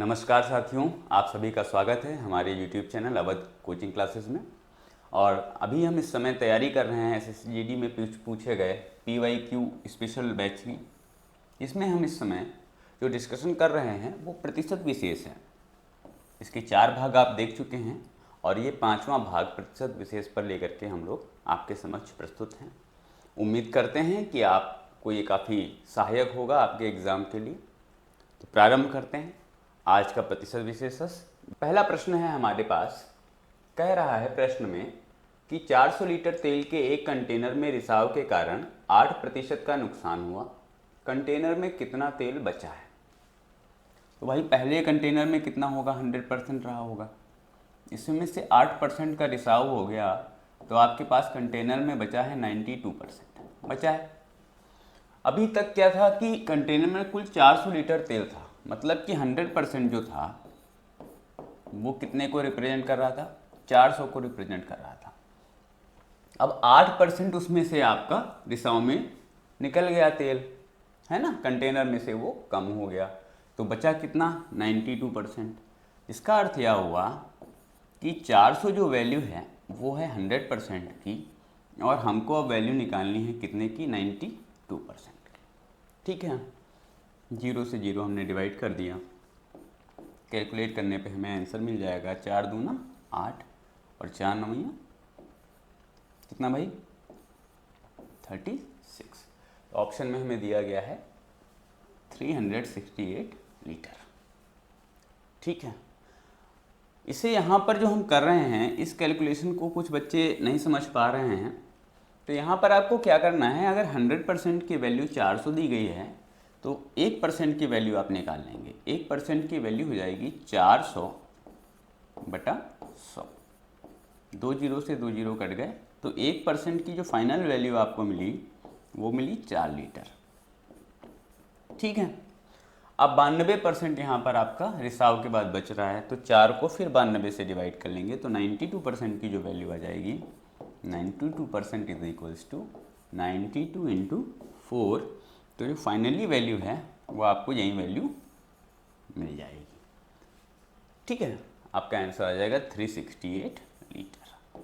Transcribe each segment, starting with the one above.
नमस्कार साथियों, आप सभी का स्वागत है हमारे YouTube channel Awadh coaching classes में। और अभी हम इस समय तैयारी कर रहे हैं SSGD में पूछे गए PYQ स्पेशल बैच की। इसमें हम इस समय जो डिस्कशन कर रहे हैं वो प्रतिशत विशेष है। इसके 4 भाग आप देख चुके हैं और ये 5वां भाग प्रतिशत विशेष पर लेकर के हम लोग आपके समक्ष प्रस्तुत हैं। उम्मीद करते हैं कि आपको ये काफ़ी सहायक होगा आपके एग्ज़ाम के लिए। तो प्रारंभ करते हैं आज का प्रतिशत विशेषस। पहला प्रश्न है हमारे पास, कह रहा है प्रश्न में कि 400 लीटर तेल के एक कंटेनर में रिसाव के कारण 8% का नुकसान हुआ। कंटेनर में कितना तेल बचा है? तो भाई पहले कंटेनर में कितना होगा, 100% रहा होगा। इसमें से 8% का रिसाव हो गया तो आपके पास कंटेनर में बचा है 92% बचा है। अभी तक क्या था कि कंटेनर में कुल 400 लीटर तेल था, मतलब कि 100% जो था वो कितने को रिप्रेजेंट कर रहा था, 400 को रिप्रेजेंट कर रहा था। अब 8% उसमें से आपका रिसाव में निकल गया तेल, है ना, कंटेनर में से वो कम हो गया तो बचा कितना, 92%। इसका अर्थ यह हुआ कि 400 जो वैल्यू है वो है 100% की और हमको अब वैल्यू निकालनी है कितने की, 92% की। ठीक है, 0 से 0 हमने डिवाइड कर दिया। कैलकुलेट करने पे हमें आंसर मिल जाएगा 4 दूना 8 और 4 नवैया कितना भाई, 36। तो ऑप्शन में हमें दिया गया है 368 लीटर। ठीक है, इसे यहाँ पर जो हम कर रहे हैं इस कैलकुलेशन को कुछ बच्चे नहीं समझ पा रहे हैं। तो यहाँ पर आपको क्या करना है, अगर 100% की वैल्यू 400 दी गई है तो 1% की वैल्यू आप निकाल लेंगे। 1% की वैल्यू हो जाएगी 400 बटा 100। 2 जीरो से 2 जीरो कट गए तो 1% की जो फाइनल वैल्यू आपको मिली वो मिली 4 लीटर। ठीक है, अब 92% यहाँ पर आपका रिसाव के बाद बच रहा है तो 4 को फिर 92 से डिवाइड कर लेंगे तो 92% की जो वैल्यू आ जाएगी, 92% इज इक्वल्स टू 92 इंटू 4। तो जो फाइनली वैल्यू है वो आपको यही वैल्यू मिल जाएगी। ठीक है, आपका आंसर आ जाएगा 368 लीटर।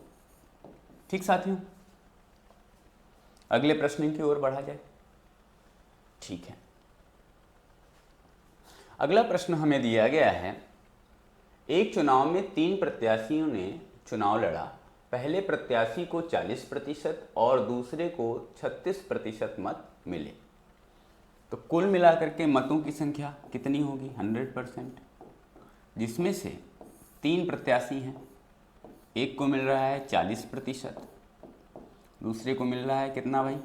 ठीक साथियों, अगले प्रश्न की ओर बढ़ा जाए। ठीक है, अगला प्रश्न हमें दिया गया है, एक चुनाव में 3 प्रत्याशियों ने चुनाव लड़ा। पहले प्रत्याशी को 40% और दूसरे को 36% मत मिले, तो कुल मिलाकर के मतों की संख्या कितनी होगी, 100%। जिसमें से 3 प्रत्याशी हैं, एक को मिल रहा है 40%, दूसरे को मिल रहा है कितना भाई,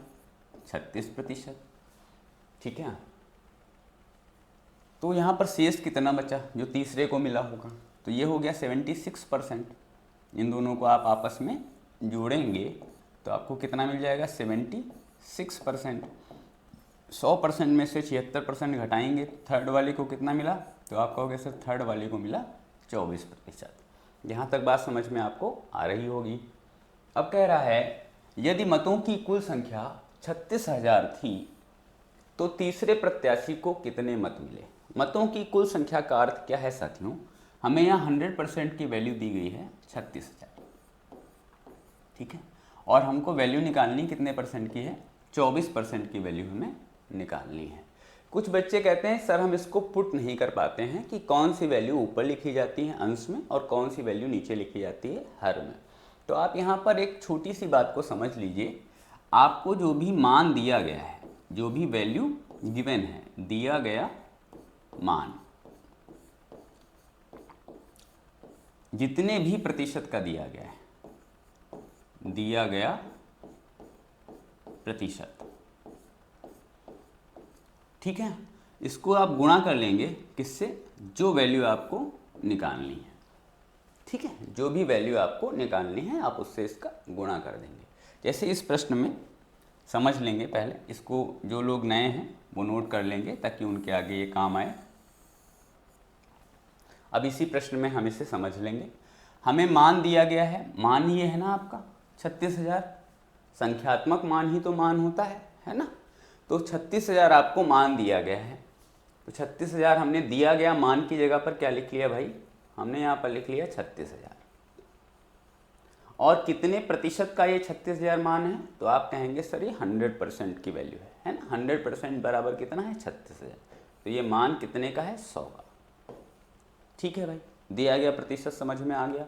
36%। ठीक है, तो यहाँ पर शेष कितना बचा जो तीसरे को मिला होगा, तो ये हो गया 76%। इन दोनों को आप आपस में जोड़ेंगे तो आपको कितना मिल जाएगा, 76%। 100% में से 76% घटाएंगे, थर्ड वाले को कितना मिला, तो आप कहोगे सर थर्ड वाले को मिला 24%। यहाँ तक बात समझ में आपको आ रही होगी। अब कह रहा है यदि मतों की कुल संख्या 36,000 थी तो तीसरे प्रत्याशी को कितने मत मिले। मतों की कुल संख्या का अर्थ क्या है साथियों, हमें यहाँ 100% की वैल्यू दी गई है 36,000। ठीक है, और हमको वैल्यू निकालनी कितने परसेंट की है, 24% की वैल्यू हमें निकालनी है। कुछ बच्चे कहते हैं सर हम इसको पुट नहीं कर पाते हैं कि कौन सी वैल्यू ऊपर लिखी जाती है अंश में और कौन सी वैल्यू नीचे लिखी जाती है हर में। तो आप यहाँ पर एक छोटी सी बात को समझ लीजिए, आपको जो भी मान दिया गया है, जो भी वैल्यू गिवन है, दिया गया मान जितने भी प्रतिशत का दिया गया है, दिया गया प्रतिशत, ठीक है, इसको आप गुणा कर लेंगे किससे, जो वैल्यू आपको निकालनी है। ठीक है, जो भी वैल्यू आपको निकालनी है आप उससे इसका गुणा कर देंगे। जैसे इस प्रश्न में समझ लेंगे, पहले इसको जो लोग नए हैं वो नोट कर लेंगे ताकि उनके आगे ये काम आए। अब इसी प्रश्न में हम इसे समझ लेंगे। हमें मान दिया गया है, मान ये है ना आपका 36,000, संख्यात्मक मान ही तो मान होता है ना। तो 36,000 आपको मान दिया गया है तो 36,000 हमने दिया गया मान की जगह पर क्या लिख लिया भाई, हमने यहाँ पर लिख लिया 36,000। और कितने प्रतिशत का ये 36,000 मान है, तो आप कहेंगे सर ये 100% की वैल्यू है ना। 100% बराबर कितना है 36,000, तो ये मान कितने का है 100 का। ठीक है भाई, दिया गया प्रतिशत समझ में आ गया।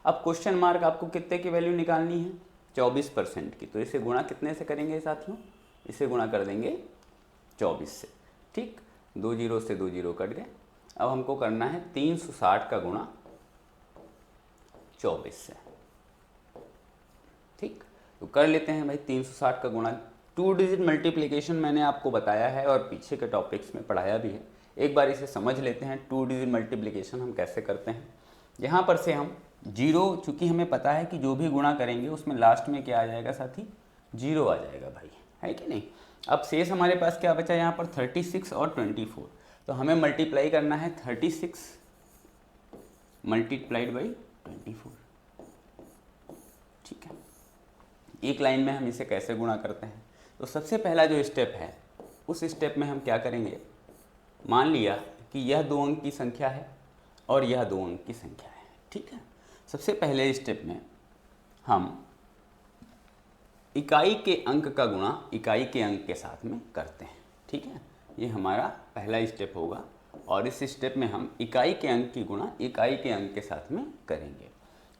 अब क्वेश्चन मार्क आपको कितने की वैल्यू निकालनी है 24% की, तो इसे गुणा कितने से करेंगे साथियों, इसे गुणा कर देंगे 24 से। ठीक, 2 जीरो से 2 जीरो कट गए। अब हमको करना है 360 का गुणा 24 से। ठीक, तो कर लेते हैं भाई 360 का गुणा। 2 डिजिट मल्टीप्लिकेशन मैंने आपको बताया है और पीछे के टॉपिक्स में पढ़ाया भी है, एक बार इसे समझ लेते हैं। 2 डिजिट मल्टीप्लिकेशन हम कैसे करते हैं। यहाँ पर से हम जीरो, चूँकि हमें पता है कि जो भी गुणा करेंगे उसमें लास्ट में क्या आ जाएगा साथी, जीरो आ जाएगा भाई, है कि नहीं। अब शेष हमारे पास क्या बचा यहाँ पर 36 और 24, तो हमें मल्टीप्लाई करना है 36 मल्टीप्लाइड बाई 24। ठीक है, एक लाइन में हम इसे कैसे गुणा करते हैं, तो सबसे पहला जो स्टेप है उस स्टेप में हम क्या करेंगे, मान लिया कि यह 2 अंक की संख्या है और यह 2 अंक की संख्या है। ठीक है, सबसे पहले स्टेप में हम इकाई के अंक का गुणा इकाई के अंक के साथ में करते हैं। ठीक है, ये हमारा पहला स्टेप होगा और इस स्टेप में हम इकाई के अंक की गुणा इकाई के अंक के साथ में करेंगे।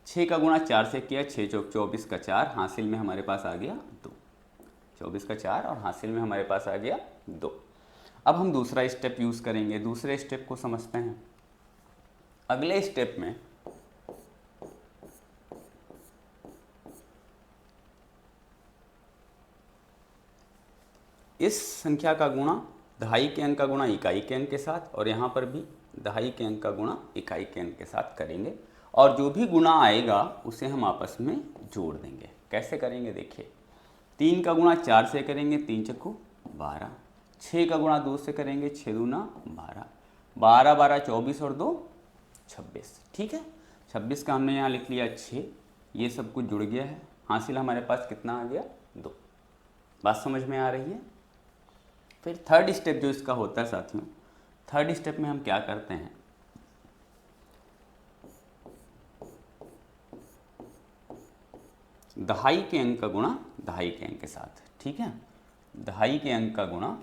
6 का गुणा 4 से किया, 6 चौक 24 का 4, हासिल में हमारे पास आ गया 2। 24 का 4 और हासिल में हमारे पास आ गया 2। अब हम दूसरा स्टेप यूज़ करेंगे, दूसरे स्टेप को समझते हैं। अगले स्टेप में इस संख्या का गुणा दहाई के अंक का गुणा इकाई के अंक के साथ, और यहाँ पर भी दहाई के अंक का गुणा इकाई के अंक के साथ करेंगे और जो भी गुणा आएगा उसे हम आपस में जोड़ देंगे। कैसे करेंगे देखिए, 3 का गुणा 4 से करेंगे, 3 चक्कू 12। 6 का गुणा 2 से करेंगे, 6 दूना 12। 12 12 24 और 2 26। ठीक है, 26 का हमने यहाँ लिख लिया 6, ये सब कुछ जुड़ गया है, हासिल हमारे पास कितना आ गया 2। बात समझ में आ रही है। फिर थर्ड स्टेप जो इसका होता है साथियों, थर्ड स्टेप में हम क्या करते हैं, दहाई के अंक का गुणा दहाई के अंक के साथ। ठीक है, दहाई के अंक का गुणा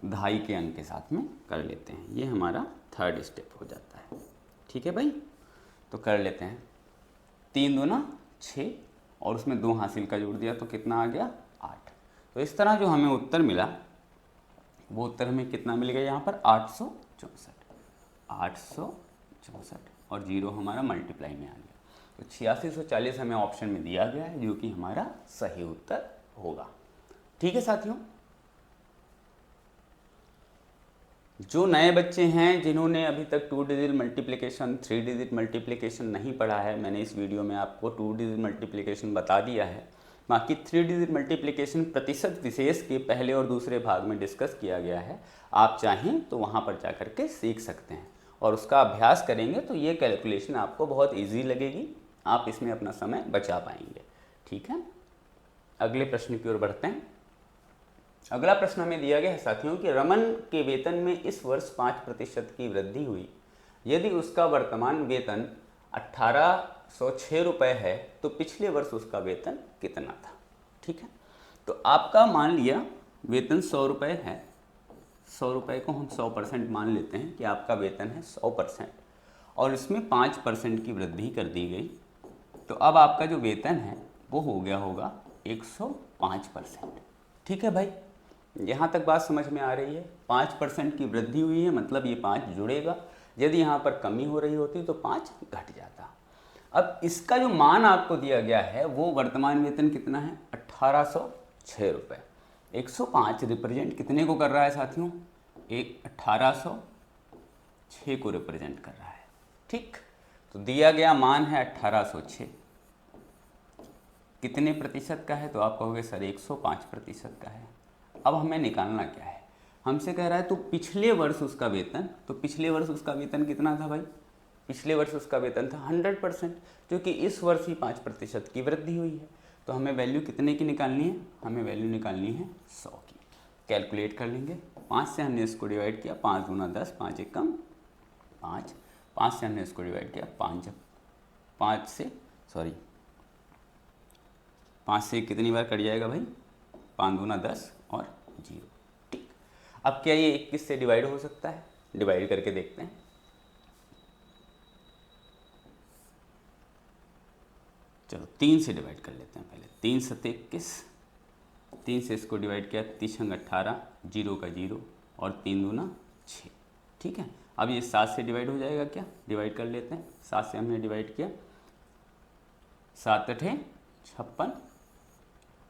दहाई के अंक के साथ में कर लेते हैं, ये हमारा थर्ड स्टेप हो जाता है। ठीक है भाई, तो कर लेते हैं। 3 दूना 6 और उसमें 2 हासिल का जोड़ दिया तो कितना आ गया 8। तो इस तरह जो हमें उत्तर मिला वो उत्तर हमें कितना मिल गया यहाँ पर 864 और 0 हमारा मल्टीप्लाई में आ गया। तो 8640 हमें ऑप्शन में दिया गया है जो कि हमारा सही उत्तर होगा। ठीक है साथियों, जो नए बच्चे हैं जिन्होंने अभी तक 2 डिजिट मल्टीप्लिकेशन 3 डिजिट मल्टीप्लिकेशन नहीं पढ़ा है, मैंने इस वीडियो में आपको 2 डिजिट मल्टीप्लिकेशन बता दिया है। बाकी 3 डिजिट मल्टीप्लिकेशन प्रतिशत विशेष के पहले और दूसरे भाग में डिस्कस किया गया है, आप चाहें तो वहाँ पर जा कर के सीख सकते हैं और उसका अभ्यास करेंगे तो ये कैलकुलेशन आपको बहुत ईजी लगेगी, आप इसमें अपना समय बचा पाएंगे। ठीक है, अगले प्रश्न की ओर बढ़ते हैं। अगला प्रश्न हमें दिया गया है साथियों कि रमन के वेतन में इस वर्ष 5% की वृद्धि हुई, यदि उसका वर्तमान वेतन 1806 रुपये है तो पिछले वर्ष उसका वेतन कितना था। ठीक है, तो आपका मान लिया वेतन 100 रुपये है, 100 रुपये को हम 100% मान लेते हैं कि आपका वेतन है 100% और इसमें 5% की वृद्धि कर दी गई, तो अब आपका जो वेतन है वो हो गया होगा 105%। ठीक है भाई, यहाँ तक बात समझ में आ रही है। 5% की वृद्धि हुई है मतलब ये 5 जुड़ेगा, यदि यहाँ पर कमी हो रही होती तो 5 घट जाता। अब इसका जो मान आपको दिया गया है वो वर्तमान वेतन कितना है 1806 रुपये। 105 रिप्रेजेंट कितने को कर रहा है साथियों, 1806 को रिप्रेजेंट कर रहा है। ठीक, तो दिया गया मान है 1806, कितने प्रतिशत का है, तो आप कहोगे सर 105% का है। अब हमें निकालना क्या है, हमसे कह रहा है तो पिछले वर्ष उसका वेतन, तो पिछले वर्ष उसका वेतन कितना था भाई, पिछले वर्ष उसका वेतन था 100%, क्योंकि इस वर्ष ही 5% की वृद्धि हुई है। तो हमें वैल्यू कितने की निकालनी है, हमें वैल्यू निकालनी है 100 की। कैलकुलेट कर लेंगे, 5 से हमने इसको डिवाइड किया, 5 दूना 10, 5 एकम 5, 5 से हमने इसको डिवाइड किया, 5 से कितनी बार कट जाएगा भाई, 5 दूना 10 और 0। ठीक, अब क्या ये 21 से डिवाइड हो सकता है? डिवाइड करके देखते हैं। चलो 3 से डिवाइड कर लेते हैं पहले। 3 सत्ते 21, 3 से इसको डिवाइड किया, 3 छंग 18, 0 का 0 और 3 दूना 6। ठीक है, अब ये 7 से डिवाइड हो जाएगा क्या? डिवाइड कर लेते हैं। 7 से हमने डिवाइड किया, 7 अठे 56,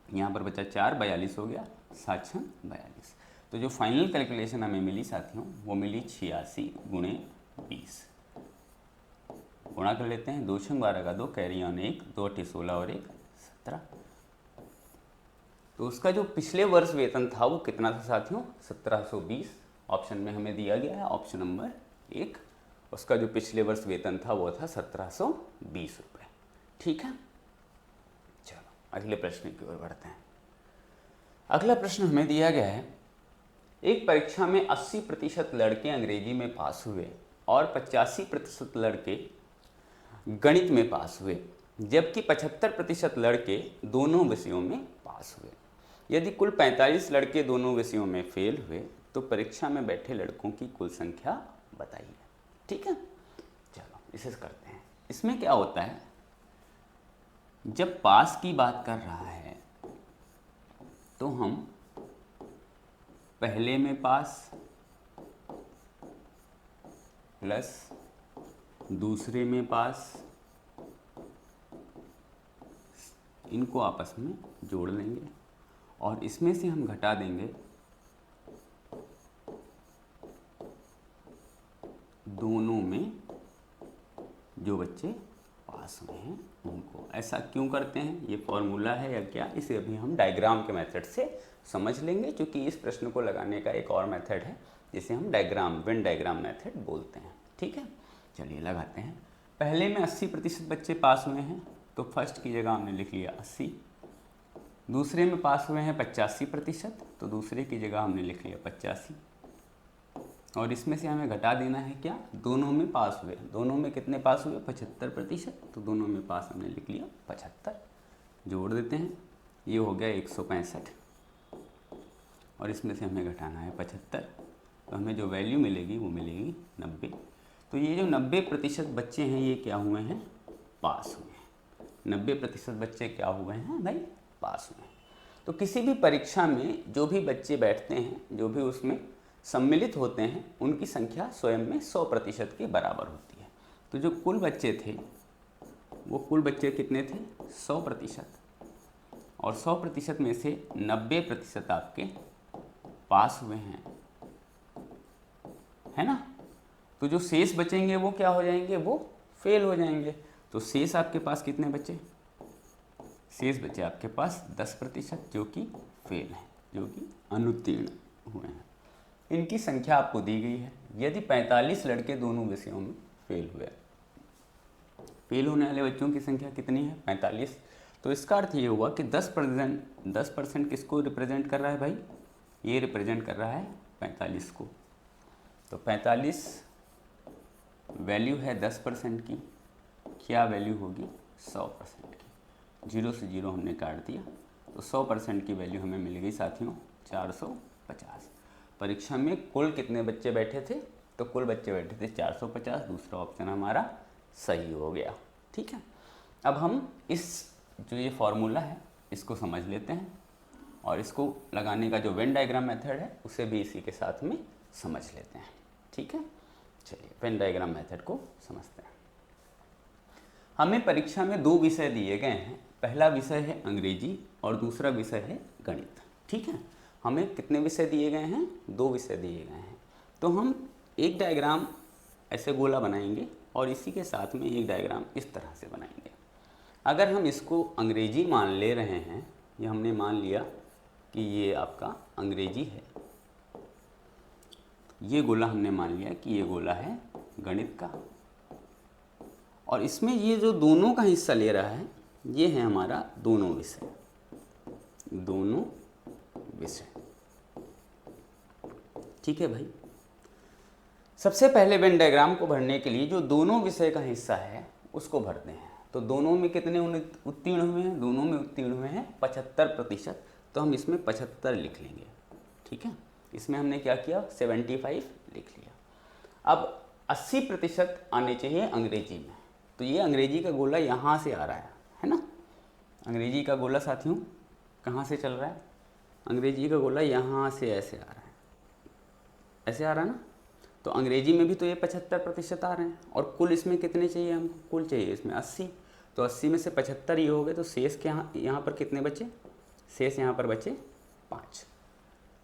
यहाँ पर बचा 4, 42 हो गया, 7 छंग 42। तो जो फाइनल कैलकुलेशन हमें मिली साथियों वो मिली 86 गुणे 20। गुणा कर लेते हैं, 2 छंग 12 का 2, कैरी ऑन 1, 2 अठे 16 और 1 17। तो उसका जो पिछले वर्ष वेतन था वो कितना था साथियों? 1720। ऑप्शन में हमें दिया गया है, ऑप्शन नंबर 1। उसका जो पिछले वर्ष वेतन था वो था 1720 रुपये। ठीक है, चलो अगले प्रश्न की ओर बढ़ते हैं। अगला प्रश्न हमें दिया गया है, एक परीक्षा में 80% लड़के अंग्रेजी में पास हुए और 85% लड़के गणित में पास हुए, जबकि 75% लड़के दोनों विषयों में पास हुए। यदि कुल 45 लड़के दोनों विषयों में फेल हुए तो परीक्षा में बैठे लड़कों की कुल संख्या बताइए। ठीक है, चलो इसे करते हैं। इसमें क्या होता है, जब पास की बात कर रहा है तो हम पहले में पास प्लस दूसरे में पास, इनको आपस में जोड़ लेंगे और इसमें से हम घटा देंगे दोनों में जो बच्चे पास हुए हैं उनको। ऐसा क्यों करते हैं, ये फॉर्मूला है या क्या, इसे अभी हम डायग्राम के मेथड से समझ लेंगे, क्योंकि इस प्रश्न को लगाने का एक और मेथड है जिसे हम डायग्राम, वेन डायग्राम मेथड बोलते हैं। ठीक है, चलिए लगाते हैं। पहले में 80% बच्चे पास हुए हैं तो फर्स्ट की जगह हमने लिख लिया 80। दूसरे में पास हुए हैं 85% तो दूसरे की जगह हमने लिख लिया 85। और इसमें से हमें घटा देना है क्या, दोनों में पास हुए। दोनों में कितने पास हुए? 75%, तो दोनों में पास हमने लिख लिया 75। जोड़ देते हैं, ये हो गया 165 और इसमें से हमें घटाना है 75, तो हमें जो वैल्यू मिलेगी वो मिलेगी 90। तो ये जो 90% बच्चे हैं ये क्या हुए हैं? पास हुए हैं। 90% बच्चे क्या हुए हैं भाई? पास हुए हैं। तो किसी भी परीक्षा में जो भी बच्चे बैठते हैं, जो भी उसमें सम्मिलित होते हैं, उनकी संख्या स्वयं में 100% के बराबर होती है। तो जो कुल बच्चे थे वो कुल बच्चे कितने थे? 100%। और 100% में से 90% आपके पास हुए हैं, है ना। तो जो शेष बचेंगे वो क्या हो जाएंगे? वो फेल हो जाएंगे। तो शेष आपके पास कितने बचे? शेष बचे आपके पास 10% जो कि फेल हैं, जो कि अनुत्तीर्ण हुए हैं। इनकी संख्या आपको दी गई है। यदि 45 लड़के दोनों विषयों में फेल हुए, फेल होने वाले बच्चों की संख्या कितनी है? 45। तो इसका अर्थ ये हुआ कि 10% किसको रिप्रेजेंट कर रहा है भाई? ये रिप्रेजेंट कर रहा है 45 को। तो 45 वैल्यू है 10% की, क्या वैल्यू होगी? 100% की। 0 से 0 हमने काट दिया, तो 100% की वैल्यू हमें मिल गई साथियों 450। परीक्षा में कुल कितने बच्चे बैठे थे? तो कुल बच्चे बैठे थे 450। दूसरा ऑप्शन हमारा सही हो गया। ठीक है, अब हम इस जो ये फॉर्मूला है इसको समझ लेते हैं और इसको लगाने का जो वेन डायग्राम मेथड है उसे भी इसी के साथ में समझ लेते हैं। ठीक है, चलिए वेन डायग्राम मेथड को समझते हैं। हमें परीक्षा में 2 विषय दिए गए हैं। पहला विषय है अंग्रेजी और दूसरा विषय है गणित। ठीक है, हमें कितने विषय दिए गए हैं? 2 विषय दिए गए हैं। तो हम एक डायग्राम ऐसे गोला बनाएंगे और इसी के साथ में एक डायग्राम इस तरह से बनाएंगे। अगर हम इसको अंग्रेजी मान ले रहे हैं, ये हमने मान लिया कि ये आपका अंग्रेजी है, ये गोला हमने मान लिया कि ये गोला है गणित का, और इसमें ये जो दोनों का हिस्सा ले रहा है ये है हमारा दोनों विषय। दोनों विषय ठीक है भाई। सबसे पहले वेन डायग्राम को भरने के लिए जो दोनों विषय का हिस्सा है उसको भरते हैं। तो दोनों में कितने उत्तीर्ण हुए हैं? दोनों में उत्तीर्ण हुए हैं 75%। तो हम इसमें 75 लिख लेंगे, ठीक है। इसमें हमने क्या किया? 75 लिख लिया। अब 80% आने चाहिए अंग्रेजी में। तो ये अंग्रेजी का गोला यहाँ से आ रहा है ना। अंग्रेजी का गोला साथियों कहाँ से चल रहा है? अंग्रेजी का गोला यहाँ से ऐसे आ रहा है, ऐसे आ रहा है ना। तो अंग्रेजी में भी तो ये 75% आ रहे हैं। और कुल इसमें कितने चाहिए हमको? कुल चाहिए इसमें 80। तो 80 में से 75 ये हो गए, तो शेष के यहाँ पर कितने बचे? शेष यहाँ पर बचे 5।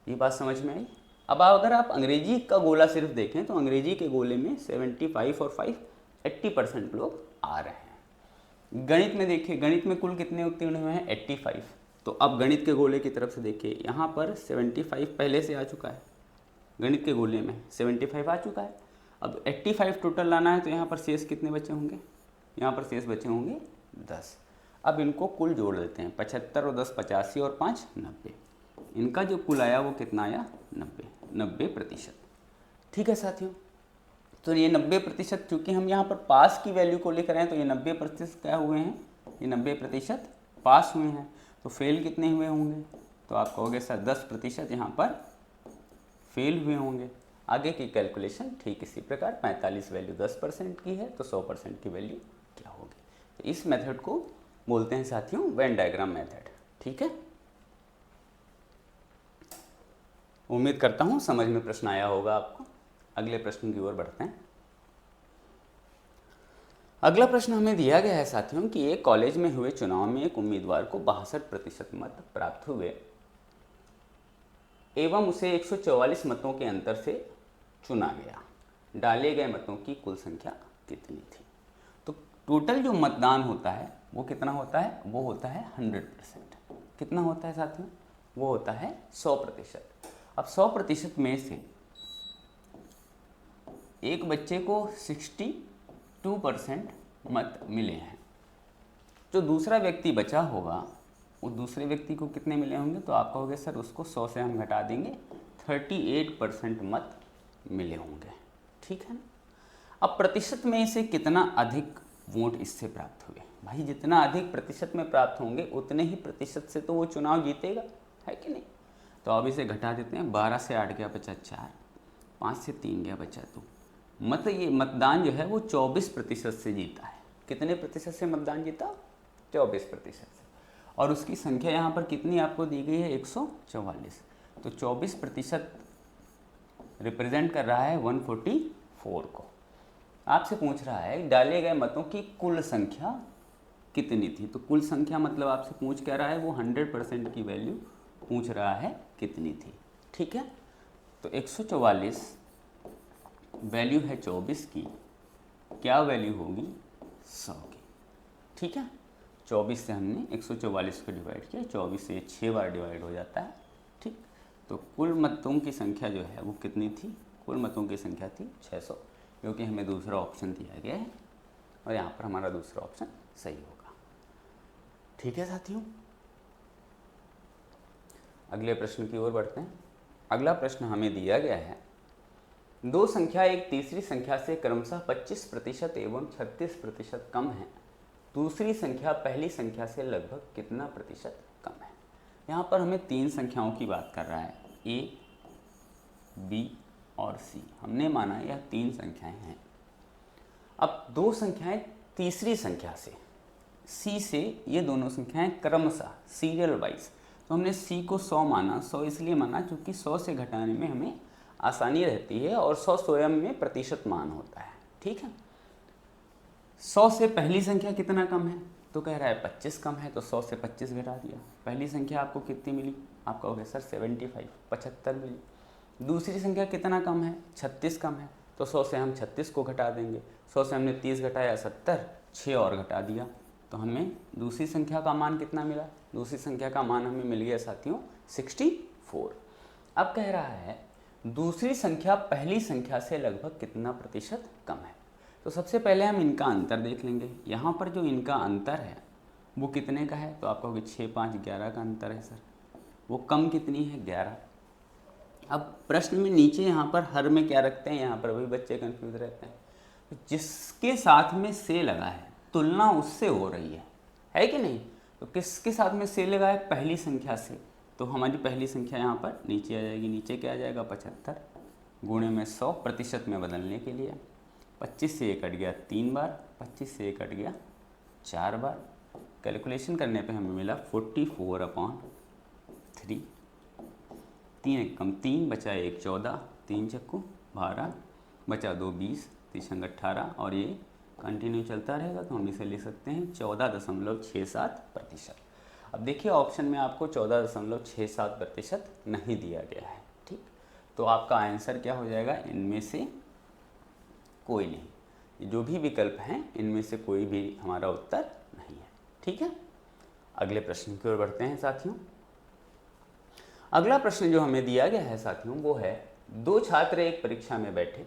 ये बात समझ में आई? अब अगर आप अंग्रेजी का गोला सिर्फ देखें तो अंग्रेजी के गोले में 75 और 5 80% लोग आ रहे हैं। गणित में देखिए, गणित में कुल कितने उत्तीर्ण हुए हैं? 85। तो अब गणित के गोले की तरफ से देखिए, यहाँ पर 75 पहले से आ चुका है, गणित के गोले में 75 आ चुका है। अब 85 टोटल लाना है, तो यहाँ पर शेष कितने बचे होंगे? यहाँ पर शेष बचे होंगे 10। अब इनको कुल जोड़ देते हैं, 75 और 10 85 और 5 90। इनका जो कुल आया वो कितना आया? 90%। ठीक है साथियों। तो ये 90%, चूँकि हम यहाँ पर पास की वैल्यू को लिख रहे हैं, तो ये 90% क्या हुए हैं? ये 90% पास हुए हैं। तो फेल कितने हुए होंगे? तो आप कहोगे सर 10% यहाँ पर फेल हुए होंगे। आगे की कैलकुलेशन ठीक इसी प्रकार, 45 वैल्यू 10% की है तो 100% की वैल्यू क्या होगी? तो इस मेथड को बोलते हैं साथियों वेन डायग्राम मेथड। ठीक है, उम्मीद करता हूँ समझ में प्रश्न आया होगा आपको। अगले प्रश्न की ओर बढ़ते हैं। अगला प्रश्न हमें दिया गया है साथियों कि एक कॉलेज में हुए चुनाव में एक उम्मीदवार को 62% मत प्राप्त हुए एवं उसे 144 मतों के अंतर से चुना गया। डाले गए मतों की कुल संख्या कितनी थी? तो टोटल जो मतदान होता है वो कितना होता है? वो होता है 100%। कितना होता है साथियों? वो होता है 100%। अब 100% में से एक बच्चे को 62% मत मिले हैं। जो दूसरा व्यक्ति बचा होगा वो दूसरे व्यक्ति को कितने मिले होंगे? तो आप कहोगे सर उसको 100 से हम घटा देंगे, 38% मत मिले होंगे। ठीक है ना। अब प्रतिशत में से कितना अधिक वोट इससे प्राप्त हुए? भाई जितना अधिक प्रतिशत में प्राप्त होंगे उतने ही प्रतिशत से तो वो चुनाव जीतेगा, है कि नहीं? तो अब इसे घटा देते हैं। 12 से 8 गया बचा 4, 5 से 3 गया बचा 2। मतलब ये मतदान जो है वो 24% से जीता है। कितने प्रतिशत से मतदान जीता? 24% से। और उसकी संख्या यहाँ पर कितनी आपको दी गई है? 144। तो 24% रिप्रेजेंट कर रहा है 144 को। आपसे पूछ रहा है डाले गए मतों की कुल संख्या कितनी थी। तो कुल संख्या मतलब आपसे पूछ क्या रहा है? वो 100% की वैल्यू पूछ रहा है कितनी थी। ठीक है, तो 144 वैल्यू है 24 की, क्या वैल्यू होगी? 100 की। ठीक है, 24 से हमने 144 को डिवाइड किया, 24 से 6 बार डिवाइड हो जाता है। ठीक, तो कुल मतों की संख्या जो है वो कितनी थी? कुल मतों की संख्या थी 600, क्योंकि हमें दूसरा ऑप्शन दिया गया है और यहाँ पर हमारा दूसरा ऑप्शन सही होगा। ठीक है साथियों, अगले प्रश्न की ओर बढ़ते हैं। अगला प्रश्न हमें दिया गया है, दो संख्या एक तीसरी संख्या से क्रमशः 25% एवं 36% कम है। दूसरी संख्या पहली संख्या से लगभग कितना प्रतिशत कम है? यहाँ पर हमें 3 संख्याओं की बात कर रहा है, A, B और C। हमने माना यह 3 संख्याएं हैं। अब 2 संख्याएं तीसरी संख्या से, C से ये दोनों संख्याएं क्रमशः सीरियल वाइज, तो हमने C को 100 माना। 100 इसलिए माना क्योंकि 100 से घटाने में हमें आसानी रहती है और 100 स्वयं में प्रतिशत मान होता है। ठीक है, 100 से पहली संख्या कितना कम है? तो कह रहा है 25 कम है, तो 100 से 25 घटा दिया। पहली संख्या आपको कितनी मिली? आप कहोगे सर 75, 75 मिली। दूसरी संख्या कितना कम है? 36 कम है, तो 100 से हम 36 को घटा देंगे। 100 से हमने 30 घटाया 70, 6 और घटा दिया, तो हमें दूसरी संख्या का मान कितना मिला? दूसरी संख्या का मान हमें मिल गया साथियों 64। अब कह रहा है दूसरी संख्या पहली संख्या से लगभग कितना प्रतिशत कम है? तो सबसे पहले हम इनका अंतर देख लेंगे। यहाँ पर जो इनका अंतर है वो कितने का है? तो आप कहोगे 6, 5, 11 का अंतर है सर। वो कम कितनी है? 11। अब प्रश्न में नीचे यहाँ पर हर में क्या रखते हैं, यहाँ पर वही बच्चे कंफ्यूज रहते हैं। तो जिसके साथ में से लगा है तुलना उससे हो रही है कि नहीं। तो किसके साथ में से लगा है, पहली संख्या से। तो हमारी पहली संख्या यहाँ पर नीचे आ जाएगी, नीचे क्या आ जाएगा 75 गुणे में 100% में बदलने के लिए 25 से 1 कट गया 3 बार, 25 से 1 कट गया 4 बार। कैलकुलेशन करने पे हमें मिला 44/3। 3 एक कम 3 बचा 1 14, 3 चक्कू 12 बचा 2 20, 3 18 और ये कंटिन्यू चलता रहेगा। तो हम इसे लिख सकते हैं 14.67%। अब देखिए ऑप्शन में आपको 14.67% नहीं दिया गया है, ठीक। तो आपका आंसर क्या हो जाएगा, इनमें से कोई नहीं। जो भी विकल्प हैं इनमें से कोई भी हमारा उत्तर नहीं है, ठीक है। अगले प्रश्न की ओर बढ़ते हैं साथियों। अगला प्रश्न जो हमें दिया गया है साथियों वो है, दो छात्र एक परीक्षा में बैठे।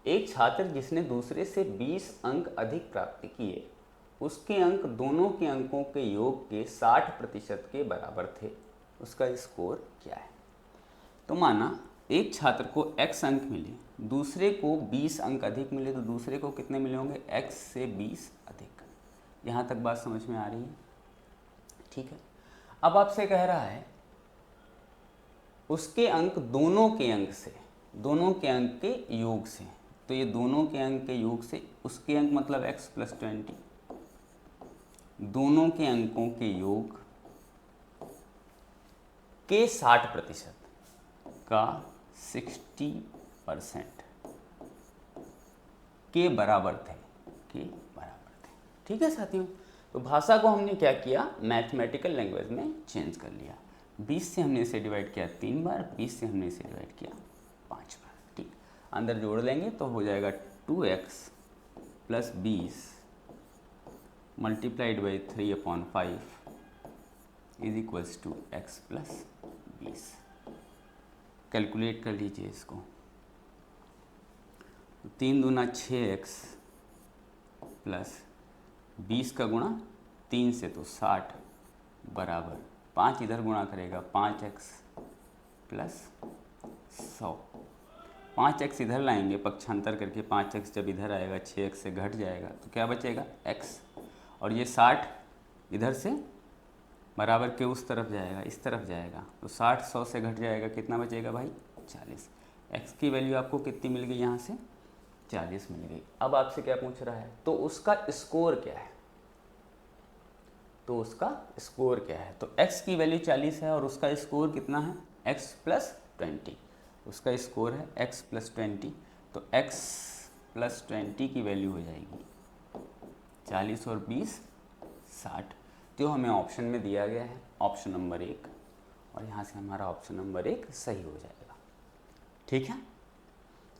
एक छात्र जिसने दूसरे से 20 अंक अधिक प्राप्त किए, उसके अंक दोनों के अंकों के योग के 60% के बराबर थे, उसका स्कोर क्या है। तो माना एक छात्र को x अंक मिले, दूसरे को 20 अंक अधिक मिले, तो दूसरे को कितने मिले होंगे, x से 20 अधिक। यहाँ तक बात समझ में आ रही है, ठीक है। अब आपसे कह रहा है उसके अंक दोनों के अंक से, दोनों के अंक के योग से। तो ये दोनों के अंक के योग से, उसके अंक मतलब x + 20, दोनों के अंकों के योग के 60% का 60% के बराबर थे, ठीक है साथियों। तो भाषा को हमने क्या किया, मैथमेटिकल लैंग्वेज में चेंज कर लिया। 20 से हमने इसे डिवाइड किया 3 बार, 20 से हमने इसे डिवाइड किया 5 बार, ठीक। अंदर जोड़ लेंगे तो हो जाएगा 2x + 20 multiplied by 3/5 is equals to x + 20। Calculate कर लीजिए इसको। 3 दूना 6x प्लस 20 का गुणा 3 से तो 60 बराबर 5 इधर गुणा करेगा 5x + 100। 5x इधर लाएंगे पक्षांतर करके, 5x जब इधर आएगा 6x से घट जाएगा तो क्या बचेगा x, और ये 60 इधर से बराबर के उस तरफ जाएगा, इस तरफ जाएगा, तो 60 100 से घट जाएगा, कितना बचेगा भाई 40। x की वैल्यू आपको कितनी मिल गई, यहाँ से 40 मिल गई। अब आपसे क्या पूछ रहा है, तो उसका स्कोर क्या है, तो उसका स्कोर क्या है। तो x की वैल्यू 40 है और उसका स्कोर कितना है, x + 20। उसका स्कोर है x + 20, तो x + 20 की वैल्यू हो जाएगी 40 और 20 60, जो हमें ऑप्शन में दिया गया है, ऑप्शन नंबर 1। और यहाँ से हमारा ऑप्शन नंबर 1 सही हो जाएगा, ठीक है।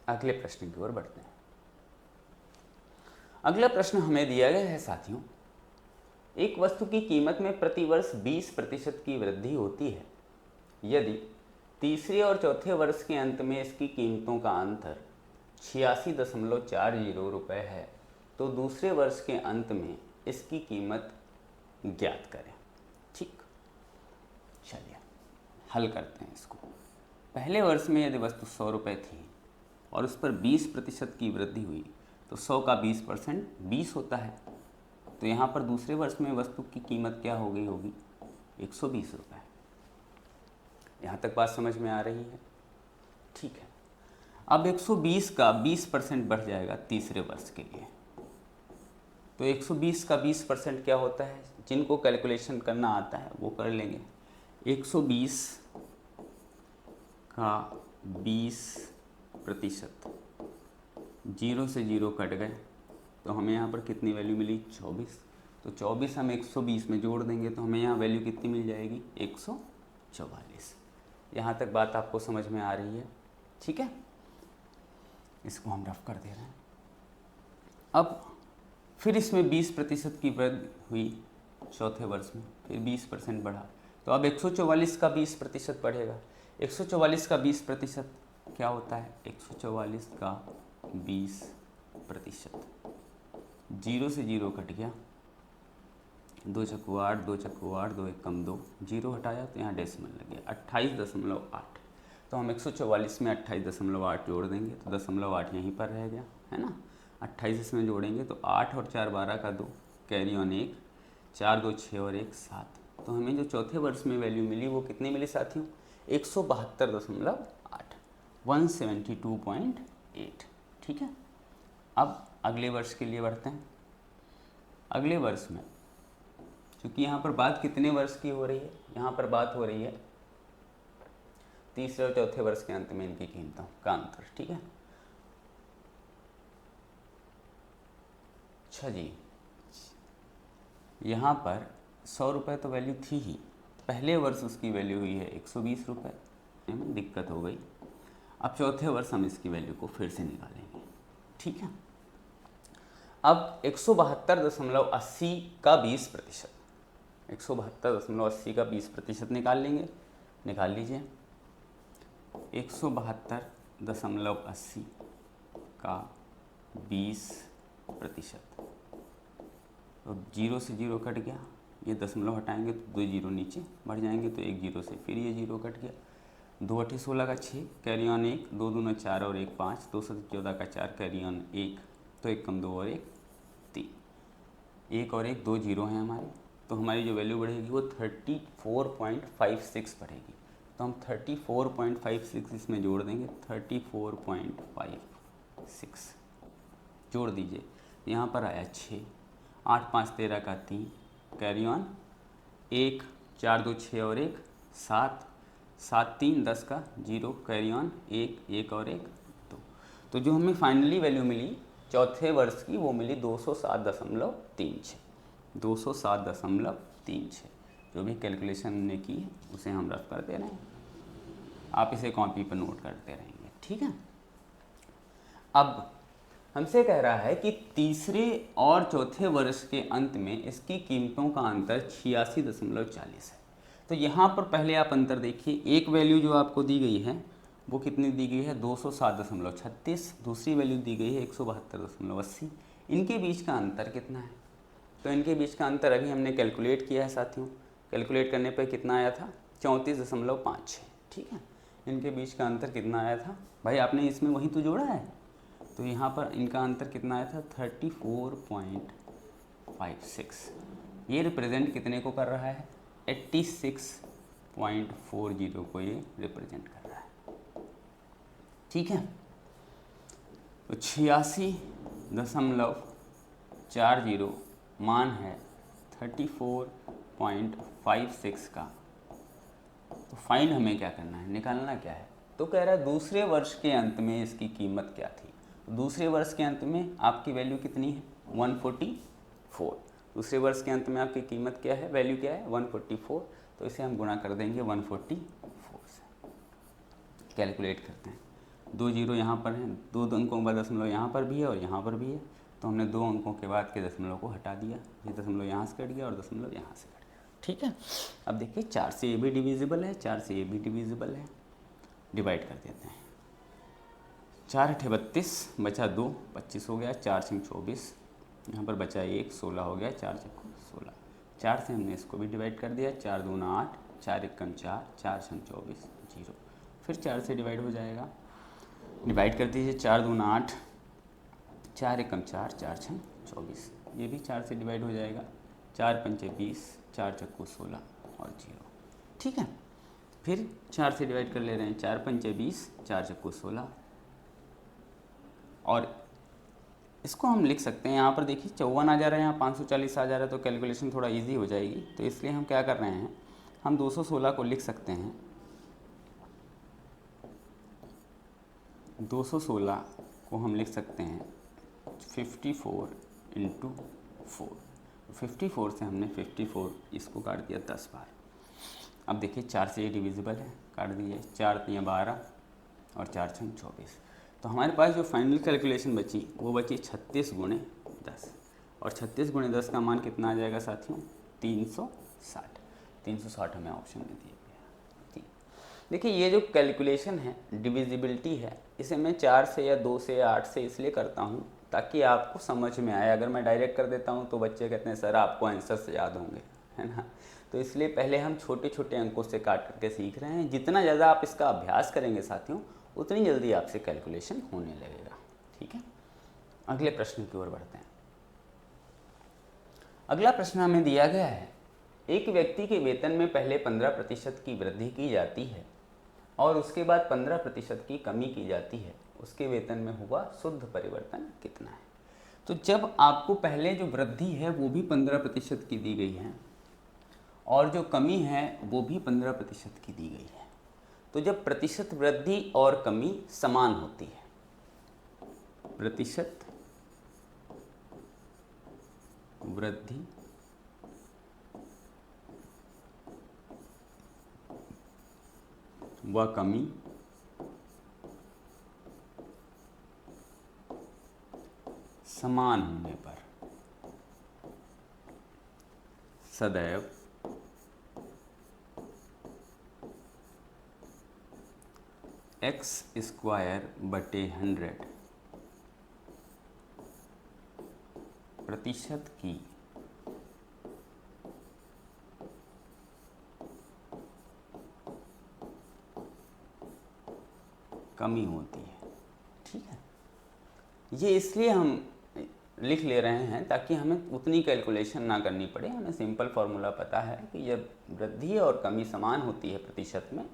अगले प्रश्न की ओर बढ़ते हैं। अगला प्रश्न हमें दिया गया है साथियों, एक वस्तु की कीमत में प्रतिवर्ष 20% की वृद्धि होती है। यदि तीसरे और चौथे वर्ष के अंत में इसकी कीमतों का अंतर 86.40 रुपये है, तो दूसरे वर्ष के अंत में इसकी कीमत ज्ञात करें, ठीक। चलिए हल करते हैं इसको। पहले वर्ष में यदि वस्तु 100 रुपये थी और उस पर 20% की वृद्धि हुई, तो 100 का 20% 20 होता है। तो यहाँ पर दूसरे वर्ष में वस्तु की कीमत क्या हो गई होगी, 120 रुपये। यहाँ तक बात समझ में आ रही है, ठीक है। अब 120 का 20% बढ़ जाएगा तीसरे वर्ष के लिए। तो 120 का 20% क्या होता है, जिनको कैलकुलेशन करना आता है वो कर लेंगे। 120 का 20%, 0 से 0 कट गए, तो हमें यहाँ पर कितनी वैल्यू मिली 24। तो 24 हम 120 में जोड़ देंगे तो हमें यहाँ वैल्यू कितनी मिल जाएगी 144। यहाँ तक बात आपको समझ में आ रही है, ठीक है। इसको हम रफ कर दे रहे हैं। अब फिर इसमें 20% की वृद्धि हुई चौथे वर्ष में, फिर 20% बढ़ा, तो अब 144 का 20% बढ़ेगा। 144 का 20% क्या होता है, 144 का 20%, 0 से 0 कट गया, 2 चक्कू 8, 2 चक्कू 8, 2 1 कम 2, 0 हटाया तो यहाँ डेसिमल लग गया 28.8। तो हम 144 में 28.8 जोड़ देंगे तो 0.8 यहीं पर रह गया, है ना। 28 इसमें जोड़ेंगे तो 8 और 4 12 का 2, कैरी ऑन 1, 4 2 6 और 1 7। तो हमें जो चौथे वर्ष में वैल्यू मिली वो कितनी मिली साथियों? 172.8, 172.8। ठीक है। अब अगले वर्ष के लिए बढ़ते हैं। अगले वर्ष में क्योंकि यहाँ पर बात कितने वर्ष की हो रही है? यहाँ पर बात हो रही है तीसरे और चौथे वर्ष के अंत में इनकी कीमतों का अंतर। ठीक है। अच्छा जी, यहाँ पर 100 रुपये तो वैल्यू थी ही, पहले वर्ष उसकी वैल्यू हुई है 120 रुपये, में दिक्कत हो गई। अब चौथे वर्ष हम इसकी वैल्यू को फिर से निकालेंगे। ठीक है। अब 172.80 का 20%, 172.80 का 20% निकाल लेंगे। निकाल लीजिए। 172.80 का 20%, तो 0 से 0 कट गया, ये दशमलव हटाएंगे तो 2 जीरो नीचे बढ़ जाएंगे, तो 1 जीरो से फिर ये 0 कट गया। 2 8 16 का 6, कैरी ऑन 1, 2 दूना 4 और 1 5, 2 7 14 का 4, कैरी ऑन 1, तो 1 कम 2 और 1 3, 1 और 1 2 जीरो हैं हमारे, तो हमारी जो वैल्यू बढ़ेगी वो 34.56 बढ़ेगी। तो हम 34.56 इसमें जोड़ देंगे, 34.56 जोड़ दीजिए। यहाँ पर आया 6, 8 5 13 का 3, कैरी ऑन 1, 4 2 6 और 1 7, 7 3 10 का 0, कैरी ऑन 1 1 और 1 2। तो जो हमें फाइनली वैल्यू मिली चौथे वर्ष की वो मिली 207.36, 207.36। जो भी कैलकुलेशन हमने की है उसे हम रफ करते रहें, आप इसे कॉपी पर नोट करते रहेंगे। ठीक है। अब हमसे कह रहा है कि तीसरे और चौथे वर्ष के अंत में इसकी कीमतों का अंतर 86.40 है। तो यहाँ पर पहले आप अंतर देखिए, एक वैल्यू जो आपको दी गई है वो कितनी दी गई है? 207.36, दूसरी वैल्यू दी गई है 172.80। इनके बीच का अंतर कितना है? तो इनके बीच का अंतर अभी हमने कैलकुलेट किया है साथियों। कैलकुलेट करने पर कितना आया था? 34.56। ठीक है। इनके बीच का अंतर कितना आया था? भाई आपने इसमें वही तो जोड़ा है, तो यहाँ पर इनका अंतर कितना आया था? 34.56। ये रिप्रेजेंट कितने को कर रहा है? 86.40 को ये रिप्रेजेंट कर रहा है। ठीक है। तो 86.40 मान है 34.56 का। तो फाइंड हमें क्या करना है, निकालना क्या है? तो कह रहा है दूसरे वर्ष के अंत में इसकी कीमत क्या थी। दूसरे वर्ष के अंत में आपकी वैल्यू कितनी है? 144। दूसरे वर्ष के अंत में आपकी कीमत क्या है, वैल्यू क्या है? 144। तो इसे हम गुणा कर देंगे 144 से। कैलकुलेट करते हैं। 2 जीरो यहाँ पर हैं, 2 अंकों का दशमलव यहाँ पर भी है और यहाँ पर भी है, तो हमने 2 अंकों के बाद के दशमलव को हटा दिया। ये दशमलव यहाँ से कट गया और दशमलव यहाँ से कट गया। ठीक है। अब देखिए 4 से ये भी डिविजिबल है, 4 से ये भी डिविजिबल है। डिवाइड कर देते हैं। 4 8 32, बचा 2, 25 हो गया, 4 6 24, यहाँ पर बचा 1, 16 हो गया, 4 6 16। 4 से हमने इसको भी डिवाइड कर दिया, 4 2 8, 4 1 4, 4 6 24 0। फिर 4 से डिवाइड हो जाएगा। डिवाइड कर दीजिए, 4 2 8, 4 1 4, 4 6 24। ये भी 4 से डिवाइड हो जाएगा, 4 5 20, 4 6 16 और 0। ठीक है। फिर 4 से डिवाइड कर ले रहे हैं, 4 5 20, 4 6 16। और इसको हम लिख सकते हैं, यहाँ पर देखिए 54 आ जा रहा है, यहाँ 540 आ जा रहा है, तो कैलकुलेशन थोड़ा इजी हो जाएगी। तो इसलिए हम क्या कर रहे हैं, हम 216 को लिख सकते हैं, 216 को हम लिख सकते हैं 54 × 4। 54 से हमने 54 इसको काट दिया 10 बार। अब देखिए 4 से ये डिविजिबल है, काट दीजिए, 4 3 12 और 4 6 24। तो हमारे पास जो फाइनल कैलकुलेशन बची वो बची 36 × 10, और 36 × 10 का मान कितना आ जाएगा साथियों? 360। 360 हमें ऑप्शन में दिया गया। देखिए ये जो कैलकुलेशन है, डिविजिबिलिटी है, इसे मैं 4 से या 2 से या 8 से इसलिए करता हूँ ताकि आपको समझ में आए। अगर मैं डायरेक्ट कर देता हूँ तो बच्चे कहते हैं सर आपको आंसर्स याद होंगे, है ना। तो इसलिए पहले हम छोटे छोटे अंकों से काट करके सीख रहे हैं। जितना ज़्यादा आप इसका अभ्यास करेंगे साथियों, उतनी जल्दी आपसे कैलकुलेशन होने लगेगा। ठीक है, अगले प्रश्न की ओर बढ़ते हैं। अगला प्रश्न हमें दिया गया है, एक व्यक्ति के वेतन में पहले 15% की वृद्धि की जाती है और उसके बाद 15% की कमी की जाती है, उसके वेतन में हुआ शुद्ध परिवर्तन कितना है। तो जब आपको पहले जो वृद्धि है वो भी 15% की दी गई है और जो कमी है वो भी 15% की दी गई है, तो जब प्रतिशत वृद्धि और कमी समान होती है, प्रतिशत वृद्धि व कमी समान होने पर सदैव x स्क्वायर बटे 100 प्रतिशत की कमी होती है। ठीक है, ये इसलिए हम लिख ले रहे हैं ताकि हमें उतनी कैलकुलेशन ना करनी पड़े। हमें सिंपल फार्मूला पता है कि जब वृद्धि और कमी समान होती है प्रतिशत में,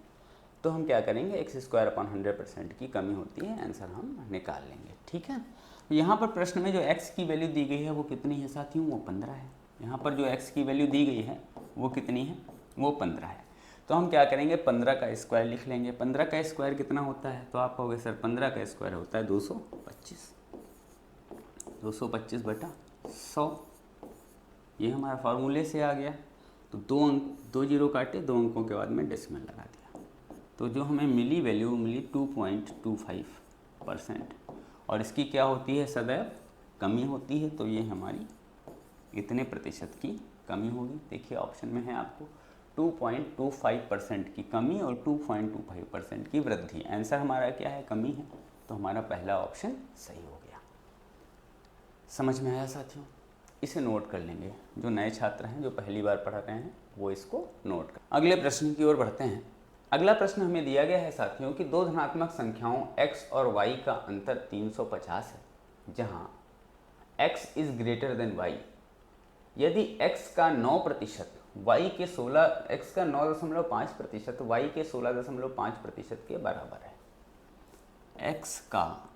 तो हम क्या करेंगे, एक्स स्क्वायर अपॉन 100% की कमी होती है, आंसर हम निकाल लेंगे। ठीक है, यहाँ पर प्रश्न में जो x की वैल्यू दी गई है वो कितनी है साथियों, वो 15 है। यहाँ पर जो x की वैल्यू दी गई है वो कितनी है, वो 15 है। तो हम क्या करेंगे, 15 का स्क्वायर लिख लेंगे। 15 का स्क्वायर कितना होता है, तो आप कहोगे सर 15 का स्क्वायर होता है 225, 225 बटा 100, ये हमारा फार्मूले से आ गया। तो दो जीरो काटे, 2 अंकों के बाद में डेसिमल लगा दिया, तो जो हमें मिली वैल्यू मिली 2.25%, और इसकी क्या होती है, सदैव कमी होती है, तो ये हमारी इतने प्रतिशत की कमी होगी। देखिए ऑप्शन में है आपको 2.25% की कमी और 2.25% की वृद्धि। आंसर हमारा क्या है, कमी है, तो हमारा पहला ऑप्शन सही हो गया। समझ में आया साथियों, इसे नोट कर लेंगे। जो नए छात्र हैं, जो पहली बार पढ़ रहे हैं, वो इसको नोट कर। अगले प्रश्न की ओर बढ़ते हैं। अगला प्रश्न हमें दिया गया है साथियों कि दो धनात्मक संख्याओं x और y का अंतर 350 है, जहां x is greater than y। यदि x का 9%, y के 9.5%, y के 16.5% के बराबर है। x का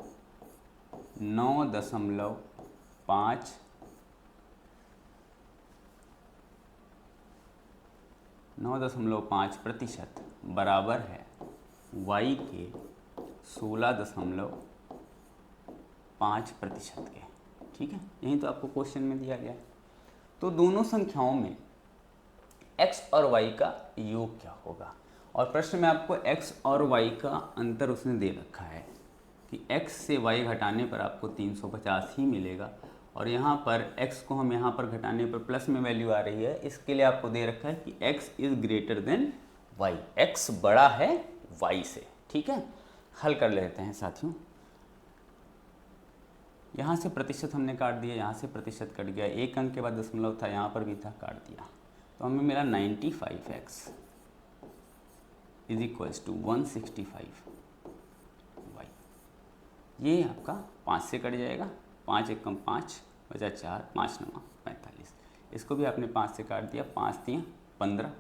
9.5% बराबर है y के 16.5% के। ठीक है, यही तो आपको क्वेश्चन में दिया गया है। तो दोनों संख्याओं में x और y का योग क्या होगा, और प्रश्न में आपको x और y का अंतर उसने दे रखा है कि x से y घटाने पर आपको 350 ही मिलेगा, और यहाँ पर x को हम यहाँ पर घटाने पर प्लस में वैल्यू आ रही है, इसके लिए आपको दे रखा है कि x is greater than y, x बड़ा है y से। ठीक है, हल कर लेते हैं साथियों। यहाँ से प्रतिशत हमने काट दिया, यहाँ से प्रतिशत कट गया, एक अंक के बाद दशमलव था, यहाँ पर भी था, काट दिया, तो हमें मिला 95x is equals to 165y। ये आपका 5 से कट जाएगा, 5 एक कम 5 बचा 4, 5 9 45। इसको भी आपने 5 से काट दिया, 5 3 15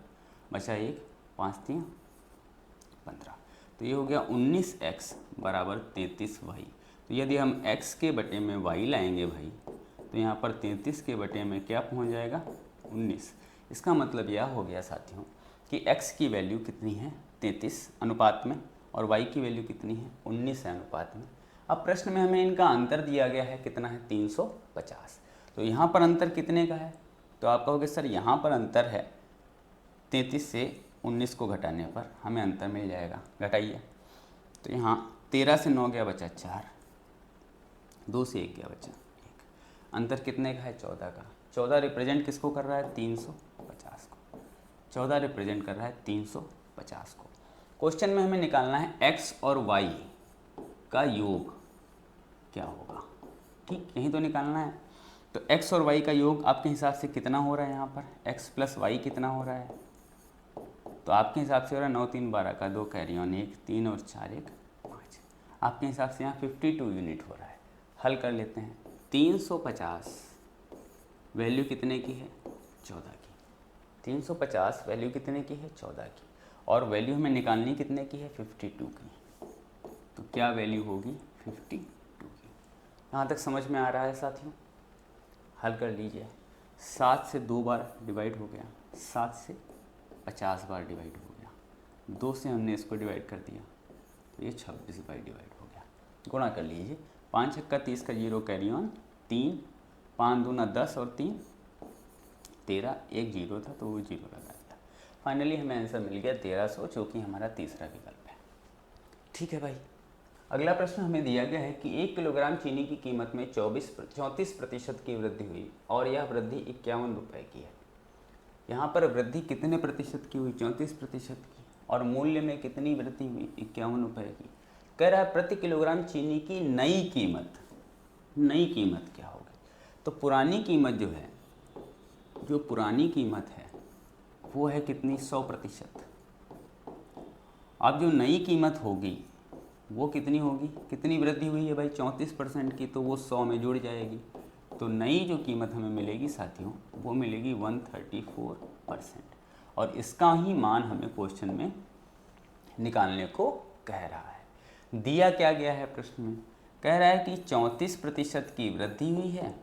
बचा 1, 5 3 15। तो ये हो गया 19x बराबर 33y। तो यदि हम x के बटे में y लाएंगे भाई, तो यहाँ पर 33 के बटे में क्या पहुँच जाएगा, 19। इसका मतलब यह हो गया साथियों कि x की वैल्यू कितनी है, 33 अनुपात में, और y की वैल्यू कितनी है, 19 अनुपात में। अब प्रश्न में हमें इनका अंतर दिया गया है, कितना है, 350। तो यहाँ पर अंतर कितने का है, तो आप कहोगे सर यहाँ पर अंतर है 33 से 19 को घटाने पर हमें अंतर मिल जाएगा, घटाइए। तो यहाँ 13 से 9 गया बचा 4, 2 से 1 गया बचा 1, अंतर कितने का है, 14 का। 14 रिप्रेजेंट किसको कर रहा है, 350 को। 14 रिप्रेजेंट कर रहा है 350 को। क्वेश्चन में हमें निकालना है x और y का योग क्या होगा। ठीक, यही तो निकालना है। तो x और y का योग आपके हिसाब से कितना हो रहा है यहाँ पर, x प्लस वाई कितना हो रहा है, तो आपके हिसाब से हो रहा है 9 3 12 का 2 कैरी ऑन 1, 3 और 4 1 5। आपके हिसाब से यहाँ 52 यूनिट हो रहा है। हल कर लेते हैं। 350 वैल्यू कितने की है, 14 की। 350 वैल्यू कितने की है, 14 की, और वैल्यू हमें निकालनी कितने की है, 52 की। तो क्या वैल्यू होगी, 52 की। यहाँ तक समझ में आ रहा है साथियों? हल कर लीजिए। 7 से 2 बार डिवाइड हो गया, 7 से 50 बार डिवाइड हो गया, 2 से हमने इसको डिवाइड कर दिया तो ये 26 बार डिवाइड हो गया। गुणा कर लीजिए। 5 छक्का 30 का 0 कैरी ऑन 3, 5 दूना 10 और 3 13, एक 0 था तो वो 0 लगा दिया। फाइनली हमें आंसर मिल गया 1300, जो कि हमारा तीसरा विकल्प है। ठीक है भाई। अगला प्रश्न हमें दिया गया है कि 1 किलोग्राम चीनी की कीमत में 34% की वृद्धि हुई और यह वृद्धि 51 रुपये की है। यहाँ पर वृद्धि कितने प्रतिशत की हुई, 34% की, और मूल्य में कितनी वृद्धि हुई, 51 रुपये की। कह रहा है प्रति किलोग्राम चीनी की नई कीमत, नई कीमत क्या होगी। तो पुरानी कीमत जो है, जो पुरानी कीमत है वो है कितनी, 100%। अब जो नई कीमत होगी वो कितनी होगी, कितनी वृद्धि हुई है भाई, 34% की, तो वो 100 में जुड़ जाएगी। तो नई जो कीमत हमें मिलेगी साथियों वो मिलेगी 134%, और इसका ही मान हमें क्वेश्चन में निकालने को कह रहा है। दिया क्या गया है प्रश्न में, कह रहा है कि 34% की वृद्धि हुई है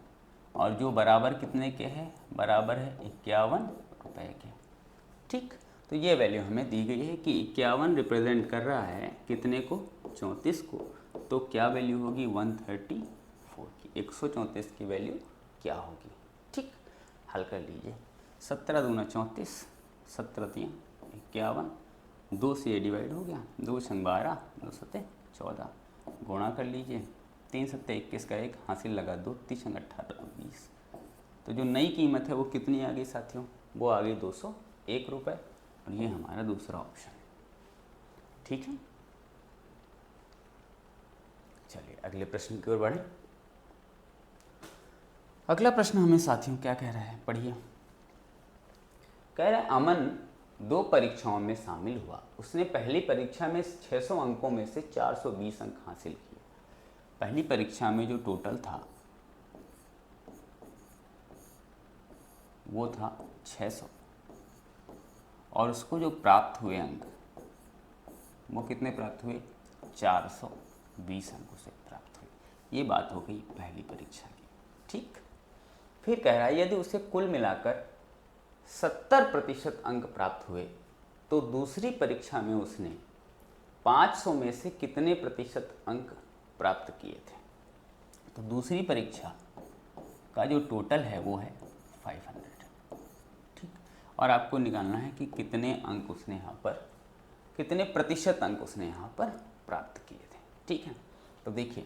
और जो बराबर कितने के है, बराबर है 51 रुपये के। ठीक, तो ये वैल्यू हमें दी गई है कि 51 रिप्रेजेंट कर रहा है कितने को, 34 को, तो क्या वैल्यू होगी 134 की, 134 की वैल्यू क्या होगी। ठीक, हल कर लीजिए। 17 दूना 34, 17 3 51, 2 से ये डिवाइड हो गया, 2 छंग 12, 2 सत्ते 14, गुणा कर लीजिए। 3 सत्ते 21 का 1 हासिल लगा 2, 3 छंग 18 20। तो जो नई कीमत है वो कितनी आ गई साथियों, वो आ गई 201 रुपये, और ये हमारा दूसरा ऑप्शन है। ठीक है, चलिए अगले प्रश्न की ओर बढ़ें। अगला प्रश्न हमें साथियों क्या कह रहा है, पढ़िए। कह रहा है अमन 2 परीक्षाओं में शामिल हुआ। उसने पहली परीक्षा में 600 अंकों में से 420 अंक हासिल किए। पहली परीक्षा में जो टोटल था वो था 600, और उसको जो प्राप्त हुए अंक वो कितने प्राप्त हुए, 420 अंकों से प्राप्त हुए। ये बात हो गई पहली परीक्षा की। ठीक, फिर कह रहा है यदि उसे कुल मिलाकर 70% अंक प्राप्त हुए तो दूसरी परीक्षा में उसने 500 में से कितने प्रतिशत अंक प्राप्त किए थे। तो दूसरी परीक्षा का जो टोटल है वो है 500। ठीक, और आपको निकालना है कि कितने अंक उसने यहाँ पर, कितने प्रतिशत अंक उसने यहाँ पर प्राप्त किए थे। ठीक है, तो देखिए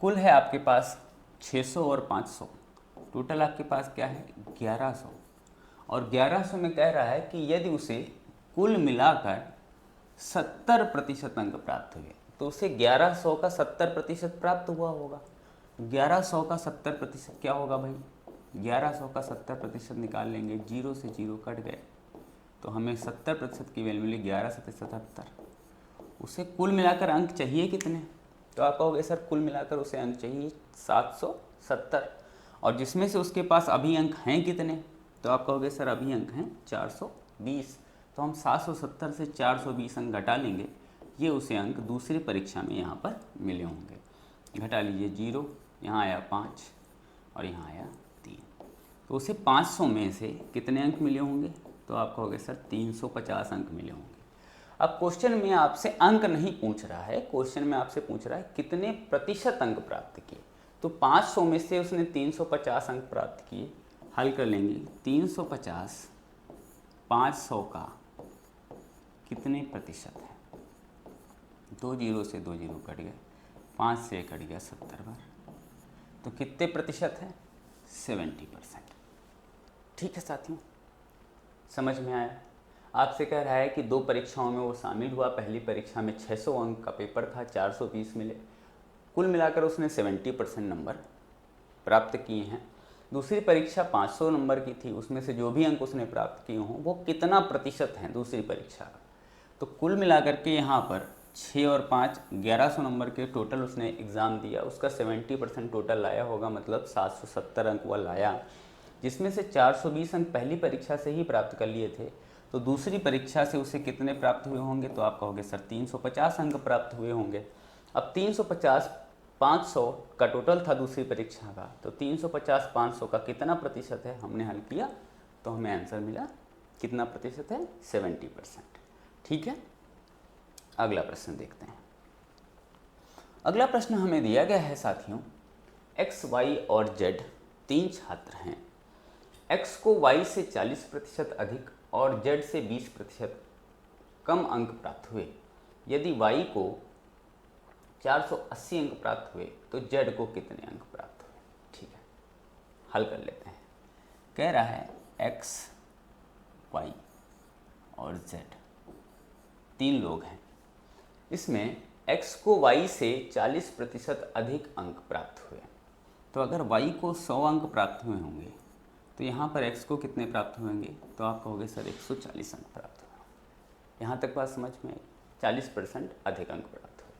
कुल है आपके पास 600 और 500, टोटल आपके पास क्या है 1100, और 1100 में कह रहा है कि यदि उसे कुल मिलाकर 70% अंक प्राप्त हुए तो उसे 1100 का 70% प्राप्त हुआ होगा। 1100 का 70% क्या होगा भाई, 1100 का 70% निकाल लेंगे, 0 से 0 कट गए तो हमें 70% की वैल्यू मिली 11 सत्तर 77। उसे कुल मिलाकर अंक चाहिए कितने, तो आप कहोगे सर कुल मिलाकर उसे अंक चाहिए 770, और जिसमें से उसके पास अभी अंक हैं कितने, तो आप कहोगे सर अभी अंक हैं 420। तो हम 770 से 420 अंक घटा लेंगे, ये उसे अंक दूसरी परीक्षा में यहाँ पर मिले होंगे। घटा लीजिए, 0 यहाँ आया 5 और यहाँ आया 3, तो उसे 500 में से कितने अंक मिले होंगे, तो आप कहोगे सर 350 अंक मिले होंगे। अब क्वेश्चन में आपसे अंक नहीं पूछ रहा है, क्वेश्चन में आपसे पूछ रहा है कितने प्रतिशत अंक प्राप्त किए। तो 500 में से उसने 350 अंक प्राप्त किए। हल कर लेंगे, 350 500 का कितने प्रतिशत है, 2 0 से 2 0 कट गए, 5 से कट गया 70 बार, तो कितने प्रतिशत है 70%। ठीक है साथियों, समझ में आया। आपसे कह रहा है कि 2 परीक्षाओं में वो शामिल हुआ। पहली परीक्षा में 600 अंक का पेपर था, 420 मिले, कुल मिलाकर उसने 70% नंबर प्राप्त किए हैं। दूसरी परीक्षा 500 नंबर की थी, उसमें से जो भी अंक उसने प्राप्त किए हों वो कितना प्रतिशत हैं दूसरी परीक्षा का। तो कुल मिलाकर के यहाँ पर 6 और 5 1100 नंबर के टोटल उसने एग्ज़ाम दिया, उसका 70% टोटल लाया होगा, मतलब 770 अंक वह लाया, जिसमें से 420 अंक पहली परीक्षा से ही प्राप्त कर लिए थे। तो दूसरी परीक्षा से उसे कितने प्राप्त हुए होंगे, तो आप कहोगे सर 350 अंक प्राप्त हुए होंगे। अब 350 500 का टोटल था दूसरी परीक्षा का, तो 350 500 का कितना प्रतिशत है, हमने हल किया तो हमें आंसर मिला कितना प्रतिशत है, 70%। ठीक है, अगला प्रश्न देखते हैं। अगला प्रश्न हमें दिया गया है साथियों, x, y और z 3 छात्र हैं। x को y से 40% अधिक और z से 20% कम अंक प्राप्त हुए। यदि y को 480 अंक प्राप्त हुए तो z को कितने अंक प्राप्त हुए। ठीक है, हल कर लेते हैं। कह रहा है x, y और z 3 लोग हैं। इसमें x को y से 40% अधिक अंक प्राप्त हुए। तो अगर y को 100 अंक प्राप्त हुए होंगे तो यहाँ पर x को कितने प्राप्त होंगे, तो आप कहोगे सर 140 अंक प्राप्त हुए। यहाँ तक बात समझ में आई, 40% अधिक अंक प्राप्त हुए।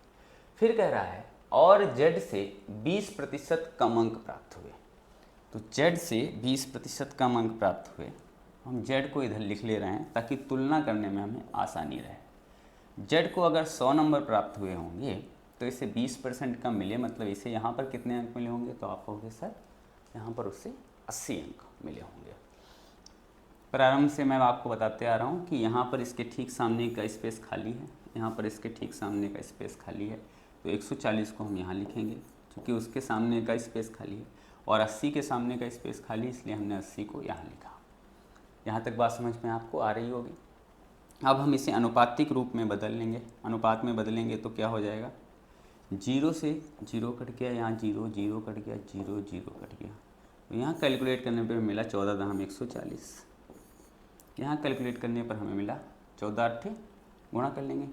फिर कह रहा है और z से 20% कम अंक प्राप्त हुए। तो z से 20% कम अंक प्राप्त हुए, हम z को इधर लिख ले रहे हैं ताकि तुलना करने में हमें आसानी रहे। z को अगर 100 नंबर प्राप्त हुए होंगे तो इसे 20% कम मिले, मतलब इसे यहाँ पर कितने अंक मिले होंगे, तो आप कहोगे सर यहाँ पर उससे 80 अंक मिले होंगे। प्रारंभ से मैं आपको बताते आ रहा हूँ कि यहाँ पर इसके ठीक सामने का स्पेस खाली है, यहाँ पर इसके ठीक सामने का स्पेस खाली है, तो 140 को हम यहाँ लिखेंगे क्योंकि उसके सामने का स्पेस खाली है, और 80 के सामने का स्पेस खाली, इसलिए हमने 80 को यहाँ लिखा। यहाँ तक बात समझ में आपको आ रही होगी। अब हम इसे अनुपातिक रूप में बदल लेंगे। अनुपात में बदलेंगे तो क्या हो जाएगा, 0 से 0 कट गया, यहाँ 0 0 कट गया, 0 0 कट गया। तो यहाँ कैलकुलेट करने पर मिला 14 दाम 140। यहाँ कैलकुलेट करने पर हमें मिला 14 8 गुणा कर लेंगे,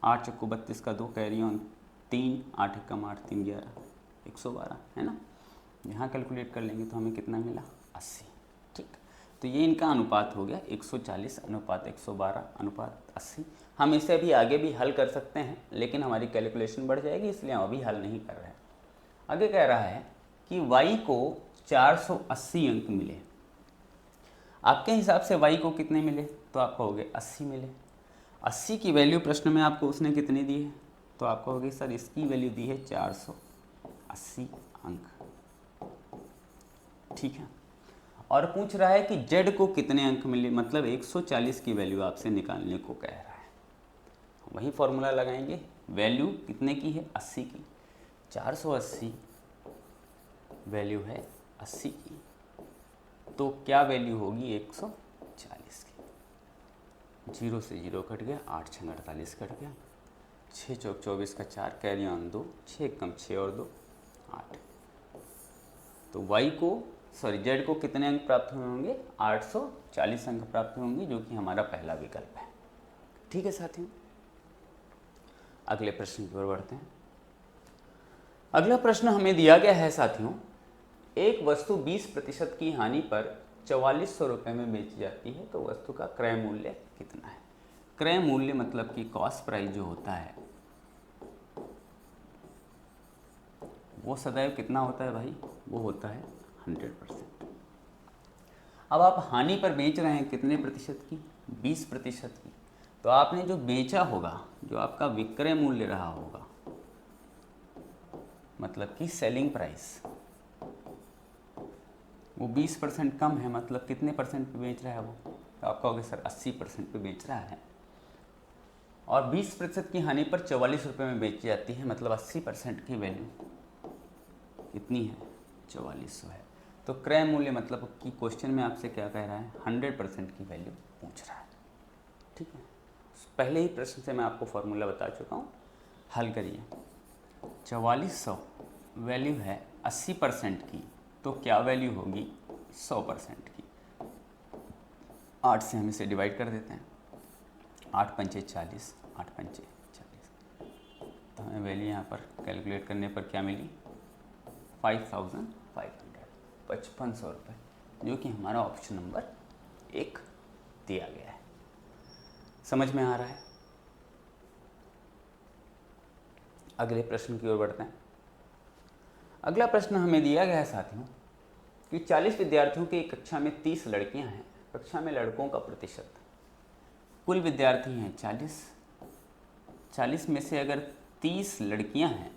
8 चक्को 32 का 2 कैरी ऑन 3, 8 कम 8 3 11, 112 है ना। यहाँ कैलकुलेट कर लेंगे तो हमें कितना मिला, 80। ठीक, तो ये इनका अनुपात हो गया 140 अनुपात 112 अनुपात 80। हम इसे अभी आगे भी हल कर सकते हैं, लेकिन हमारी कैलकुलेशन बढ़ जाएगी, इसलिए हम अभी हल नहीं कर रहे हैं। आगे कह रहा है कि y को 480 अंक मिले। आपके हिसाब से y को कितने मिले, तो आप कहोगे 80 मिले। 80 की वैल्यू प्रश्न में आपको उसने कितनी दी है, तो आप कहोगे सर इसकी वैल्यू दी है 480 अंक। ठीक है, और पूछ रहा है कि z को कितने अंक मिले, मतलब 140 की वैल्यू आपसे निकालने को कह रहा है। वही फॉर्मूला लगाएंगे, वैल्यू कितने की है, 80 की, 480 वैल्यू है 80 की, तो क्या वैल्यू होगी 140 की। 0 से 0 कट गया, 8 6 48 कट गया, 6 चौक 24 का 4 कैरी ऑन 2, 6 कम 6 और 2 8। तो y को z को कितने अंक प्राप्त हुए होंगे, 840 अंक प्राप्त हुए होंगे, जो कि हमारा पहला विकल्प है। ठीक है साथियों, अगले प्रश्न की ओर बढ़ते हैं। अगला प्रश्न हमें दिया गया है साथियों, एक वस्तु 20% की हानि पर 4400 रुपये में बेची जाती है, तो वस्तु का क्रय मूल्य कितना है। क्रय मूल्य मतलब कि कॉस्ट प्राइस जो होता है वो सदैव कितना होता है भाई, वो होता है 100%। अब आप हानि पर बेच रहे हैं कितने प्रतिशत की, 20% की, तो आपने जो बेचा होगा, जो आपका विक्रय मूल्य रहा होगा, मतलब कि सेलिंग प्राइस, वो 20% कम है, मतलब कितने परसेंट पे बेच रहा है वो, तो आप कहोगे सर 80% पे बेच रहा है। और 20% की हानि पर 44 रुपये में बेची जाती है, मतलब 80% की वैल्यू इतनी है, 4400 है। तो क्रय मूल्य मतलब कि क्वेश्चन में आपसे क्या कह रहा है, 100% की वैल्यू पूछ रहा है। ठीक है, पहले ही प्रश्न से मैं आपको फॉर्मूला बता चुका हूँ, हल करिए। 4400 वैल्यू है 80% की, तो क्या वैल्यू होगी 100% की। 8 से हम इसे डिवाइड कर देते हैं, 8 पंचे 40, 8 पंचे 40, तो हमें वैल्यू यहाँ पर कैलकुलेट करने पर क्या मिली, 5500। तो 5500 रुपये, जो कि हमारा ऑप्शन नंबर 1 दिया गया है। समझ में आ रहा है? अगले प्रश्न की ओर बढ़ते हैं। अगला प्रश्न हमें दिया गया है साथियों कि 40 विद्यार्थियों की एक कक्षा में 30 लड़कियां हैं। कक्षा में लड़कों का प्रतिशत, कुल विद्यार्थी हैं 40 में से अगर 30 लड़कियां हैं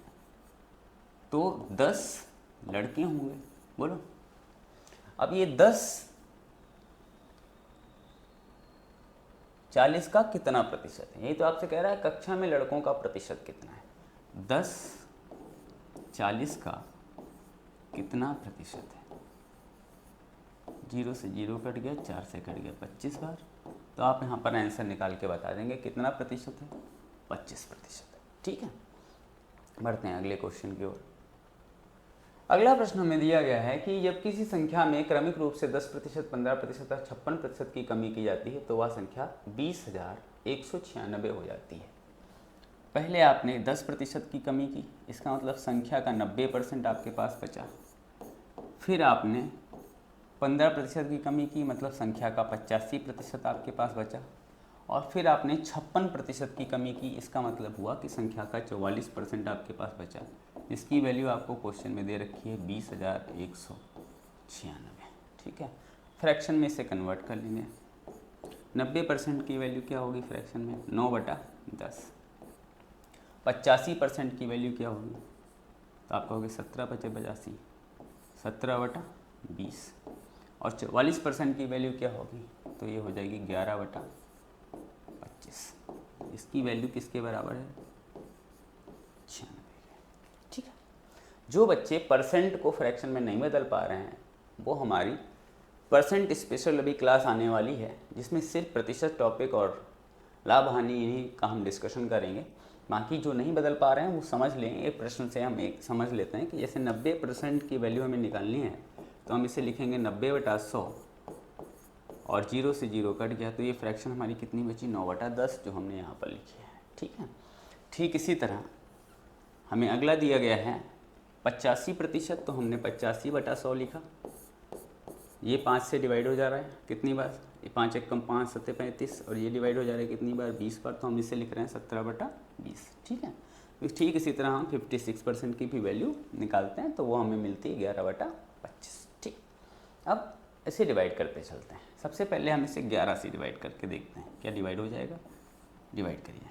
तो 10 लड़के होंगे। बोलो, अब ये 40 का कितना प्रतिशत है? यही तो आपसे कह रहा है कक्षा में लड़कों का प्रतिशत कितना है। 40 का कितना प्रतिशत है? 0 से 0 कट गया, 4 से कट गया 25 बार, तो आप यहाँ पर आंसर निकाल के बता देंगे कितना प्रतिशत है, 25% है। ठीक है, बढ़ते हैं अगले क्वेश्चन की ओर। अगला प्रश्न हमें दिया गया है कि जब किसी संख्या में क्रमिक रूप से 10%, 15% और 56% की कमी की जाती है तो वह संख्या 20,196 हो जाती है। पहले आपने 10% की कमी की, इसका मतलब संख्या का 90% आपके पास बचा। फिर आपने 15% की कमी की, मतलब संख्या का 85% आपके पास बचा। और फिर आपने 56% की कमी की, इसका मतलब हुआ कि संख्या का 44% आपके पास बचा। इसकी वैल्यू आपको क्वेश्चन में दे रखी है 20,196। ठीक है, फ्रैक्शन में इसे कन्वर्ट कर लेंगे। 90% की वैल्यू क्या होगी फ्रैक्शन में? 9/10। 85% की वैल्यू क्या होगी? तो आप कहोगे 17/85, 17/20। और 44% की वैल्यू क्या होगी? तो ये हो जाएगी 11/25। इसकी वैल्यू किसके बराबर है? 96। ठीक है, जो बच्चे परसेंट को फ्रैक्शन में नहीं बदल पा रहे हैं वो हमारी परसेंट स्पेशल अभी क्लास आने वाली है, जिसमें सिर्फ प्रतिशत टॉपिक और लाभ हानि इन्हीं का हम डिस्कशन करेंगे। बाकी जो नहीं बदल पा रहे हैं वो समझ लें। एक प्रश्न से हम एक समझ लेते हैं कि जैसे 90% की वैल्यू हमें निकालनी है तो हम इसे लिखेंगे 90/100 और 0 से 0 कट गया तो ये फ्रैक्शन हमारी कितनी बची? 9/10, जो हमने यहाँ पर लिखी है। ठीक है, ठीक इसी तरह हमें अगला दिया गया है 85%, तो हमने 85/100 लिखा। ये 5 से डिवाइड हो जा रहा है कितनी बार? ये 5 एक कम 5 7 35, और ये डिवाइड हो जा रहा है कितनी बार? 20 बार, तो हम इसे लिख रहे हैं 17/20। ठीक है, तो ठीक इसी तरह हम 56% की भी वैल्यू निकालते हैं तो वो हमें मिलती है 11/25। ठीक, अब इसे डिवाइड करते चलते हैं। सबसे पहले हम इसे 11 से डिवाइड करके देखते हैं क्या डिवाइड हो जाएगा। डिवाइड करिए,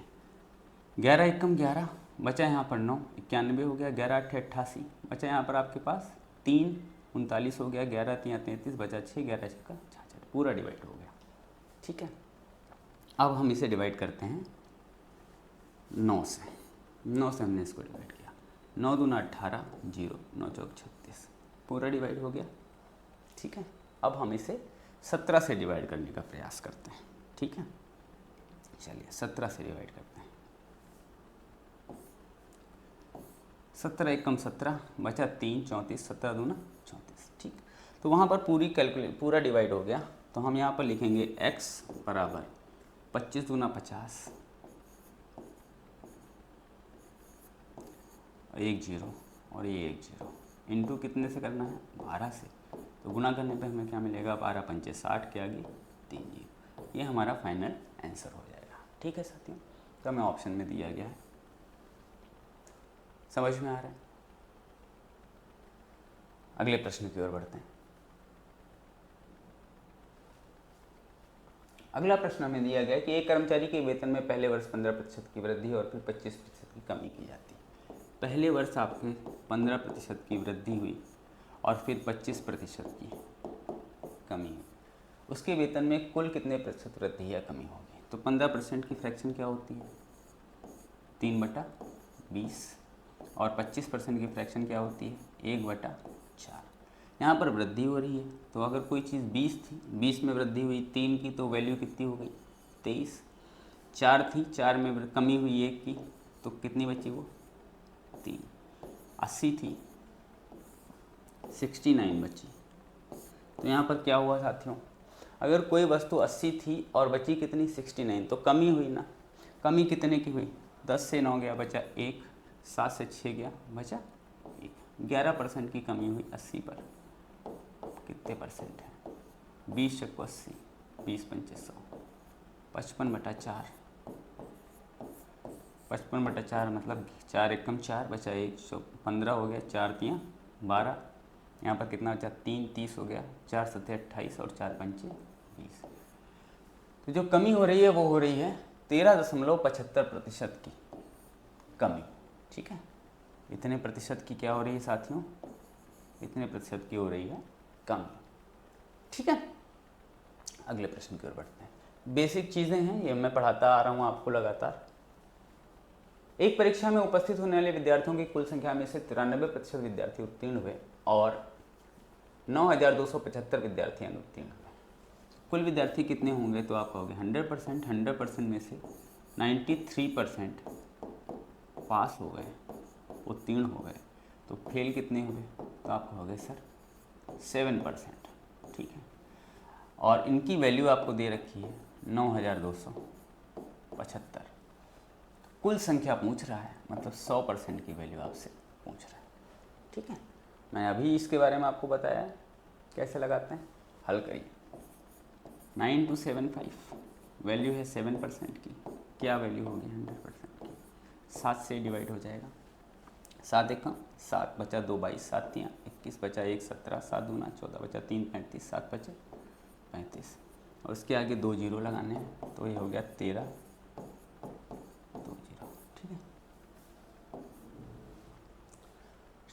11 एक कम 11, बचा यहाँ पर 9, 91 हो गया, 11 8 88, बचा यहाँ पर आपके पास 3 39 हो गया, 11 3 33, बचा 6, 11 6 66, पूरा डिवाइड हो गया। ठीक है, अब हम इसे डिवाइड करते हैं 9 से। 9 से हमने इसको डिवाइड किया, 9 दूना 18, 0 9 चौक 36, पूरा डिवाइड हो गया। ठीक है, अब हम इसे 17 से डिवाइड करने का प्रयास करते हैं। ठीक है, चलिए 17 से डिवाइड करते हैं। 17 एक कम 17, बचा 3 34, 17 दूना 34। ठीक, तो वहाँ पर पूरा डिवाइड हो गया, तो हम यहाँ पर लिखेंगे x बराबर 25 दूना 50, 1 0 और ये 1 0, इंटू कितने से करना है? 12 से। तो गुना करने पे हमें क्या मिलेगा? 12 पंचे 60 के आगे 3 0। ये हमारा फाइनल आंसर हो जाएगा। ठीक है साथियों, तो हमें ऑप्शन में दिया गया है। समझ में आ रहा है? अगले प्रश्न की ओर बढ़ते हैं। अगला प्रश्न हमें दिया गया कि एक कर्मचारी के वेतन में पहले वर्ष 15% की वृद्धि और फिर 25% की कमी की जाती है। पहले वर्ष आपके 15% की वृद्धि हुई और फिर 25% की कमी हुई, उसके वेतन में कुल कितने प्रतिशत वृद्धि या कमी होगी? तो 15% की फ्रैक्शन क्या होती है? 3/20, और 25% की फ्रैक्शन क्या होती है? 1/4। यहाँ पर वृद्धि हो रही है, तो अगर कोई चीज़ 20 थी, 20 में वृद्धि हुई 3 की, तो वैल्यू कितनी हो गई? 23। 4 थी, 4 में कमी हुई 1 की, तो कितनी बची? वो 3। 80 थी, 69 बची। तो यहाँ पर क्या हुआ साथियों? अगर कोई वस्तु 80 थी और बची कितनी? 69, तो कमी हुई ना। कमी कितने की हुई? 10 से 9 गया, बचा 1, 7 से 6 गया, बचा 1। 11% की कमी हुई 80 पर। 90% है। 20 चक्को 80, 20 पंचे 100, 55/4, 55/4 मतलब 4 एकम 4 बचा 1, 15 हो गया, 4 तियाँ 12, यहाँ पर कितना बचा 3, 30 हो गया, 4 सत्ते 28 और 4 पंचे 20। तो जो कमी हो रही है वो हो रही है 13.75% की कमी। ठीक है, इतने प्रतिशत की क्या हो रही है साथियों, इतने प्रतिशत की हो रही है कमी। ठीक है, अगले प्रश्न की ओर बढ़ते हैं। बेसिक चीज़ें हैं, ये मैं पढ़ाता आ रहा हूँ आपको लगातार। एक परीक्षा में उपस्थित होने वाले विद्यार्थियों की कुल संख्या में से 93% विद्यार्थी उत्तीर्ण हुए और 9,275 विद्यार्थी अनुत्तीर्ण हुए। कुल विद्यार्थी कितने होंगे, तो आप कहोगे 100%। 100% में से 93% पास हो गए, उत्तीर्ण हो गए, तो फेल कितने हुए, तो आप कहोगे सर 7%। ठीक है, और इनकी वैल्यू आपको दे रखी है 9,275। कुल संख्या पूछ रहा है, मतलब 100% की वैल्यू आपसे पूछ रहा है। ठीक है, मैं अभी इसके बारे में आपको बताया कैसे लगाते हैं। हल करिए। 9275 वैल्यू है 7% की, क्या वैल्यू होगी 100% की, 7 से डिवाइड हो जाएगा। 7 एकम 7 बचा 2 22, 7 तियाँ 21 बचा 1 17, 7 दूना 14 बचा 3 35, 7 बचे 35 और उसके आगे 2 जीरो लगाने हैं, तो ये हो गया 13, 2 जीरो। ठीक है,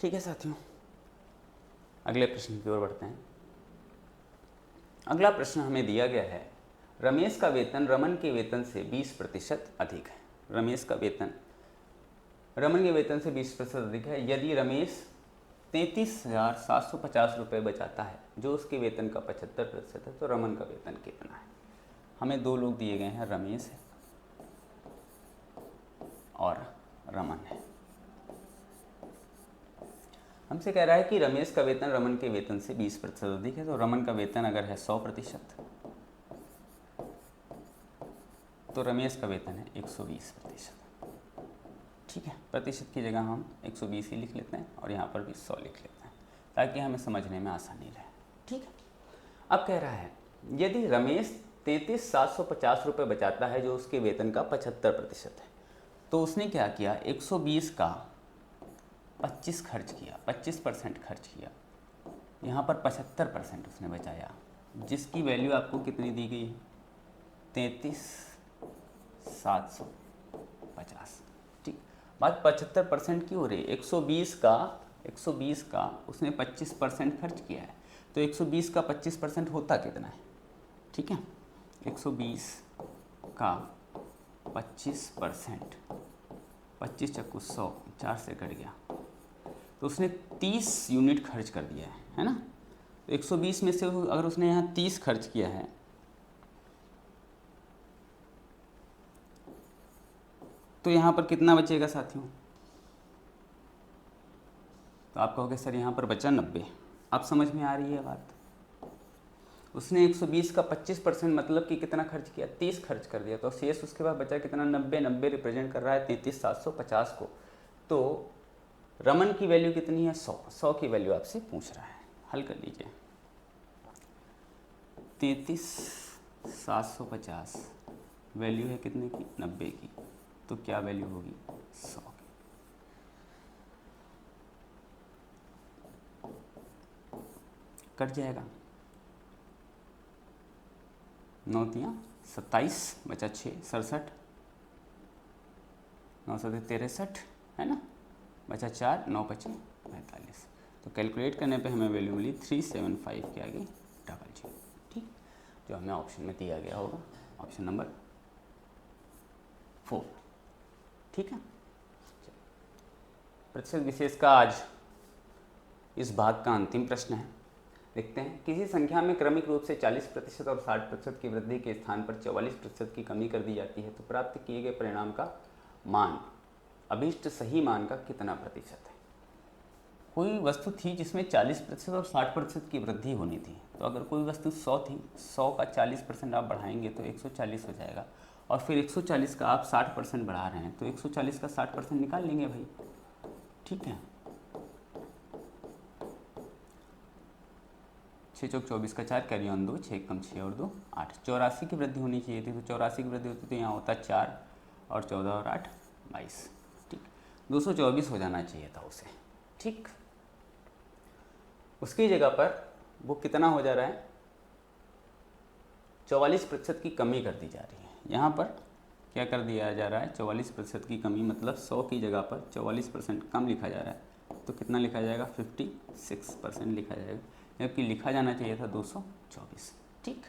ठीक है साथियों, अगले प्रश्न की ओर बढ़ते हैं। अगला प्रश्न हमें दिया गया है, रमेश का वेतन रमन के वेतन से 20% अधिक है। रमेश का वेतन रमन के वेतन से 20% अधिक है। यदि रमेश 33,750 रुपये बचाता है, जो उसके वेतन का 75% है, तो रमन का वेतन कितना है। हमें दो लोग दिए गए हैं, रमेश है और रमन है। हमसे कह रहा है कि रमेश का वेतन रमन के वेतन से 20% अधिक है। तो रमन का वेतन अगर है 100%, तो रमेश का वेतन है 120%। ठीक है, प्रतिशत की जगह हम 120 ही लिख लेते हैं और यहाँ पर भी 100 लिख लेते हैं, ताकि हमें समझने में आसानी रहे। ठीक है, अब कह रहा है यदि रमेश 33,750 रुपये बचाता है, जो उसके वेतन का 75% है, तो उसने क्या किया, 120 का 25 खर्च किया, 25% खर्च किया। यहाँ पर 75% उसने बचाया, जिसकी वैल्यू आपको कितनी दी गई है, 33,750। ठीक, बात 75% की हो रही है। 120 का उसने 25% खर्च किया है, तो 120 का 25% होता कितना है। ठीक है, 120 का 25%, 25 चक्कू 100, 4 से कट गया, तो उसने 30 यूनिट खर्च कर दिया है ना। तो 120 में से अगर उसने यहाँ 30 खर्च किया है, तो यहाँ पर कितना बचेगा साथियों, तो आप कहोगे सर यहाँ पर बचा 90। अब समझ में आ रही है बात। उसने 120 का 25% मतलब कि कितना खर्च किया, 30 खर्च कर दिया, तो शेष उसके बाद बचा कितना, 90। 90 रिप्रेजेंट कर रहा है 33,750 को। तो रमन की वैल्यू कितनी है, 100। 100 की वैल्यू आपसे पूछ रहा है। हल कर लीजिए। 33,750 वैल्यू है कितने की, 90 की, तो क्या वैल्यू होगी, 100 की। कट जाएगा, 9 तियाँ 27 बचा 6 67, 9 7 63 है ना, बचा 4, 9 बचे 45। तो कैलकुलेट करने पे हमें वैल्यू मिली 375 के आगे 00। ठीक, जो हमें ऑप्शन में दिया गया होगा, ऑप्शन नंबर 4। ठीक है, प्रतिशत विशेष का आज इस भाग का अंतिम प्रश्न है। देखते हैं, किसी संख्या में क्रमिक रूप से 40% और 60% की वृद्धि के स्थान पर 44% की कमी कर दी जाती है, तो प्राप्त किए गए परिणाम का मान अभीष्ट सही मान का कितना प्रतिशत है। कोई वस्तु थी जिसमें 40% और 60% की वृद्धि होनी थी, तो अगर कोई वस्तु 100 थी, 100 का 40% आप बढ़ाएंगे तो 140 हो जाएगा, और फिर 140 का आप 60% बढ़ा रहे हैं, तो 140 का 60% निकाल लेंगे भाई। ठीक है, 6 चौक 24 का 4, कैरी ऑन 2, 6 कम 6 और 2 8। 84 की वृद्धि होनी चाहिए थी, तो 84 की वृद्धि होती तो यहाँ होता 4 और 14 और 8 22। ठीक, 224 हो जाना चाहिए था उसे। ठीक, उसकी जगह पर वो कितना हो जा रहा है, 44% की कमी कर दी जा रही है। यहाँ पर क्या कर दिया जा रहा है, 44% की कमी, मतलब 100 की जगह पर 44% कम लिखा जा रहा है, तो कितना लिखा जाएगा, 56% लिखा जाएगा, जबकि लिखा जाना चाहिए था 224। ठीक,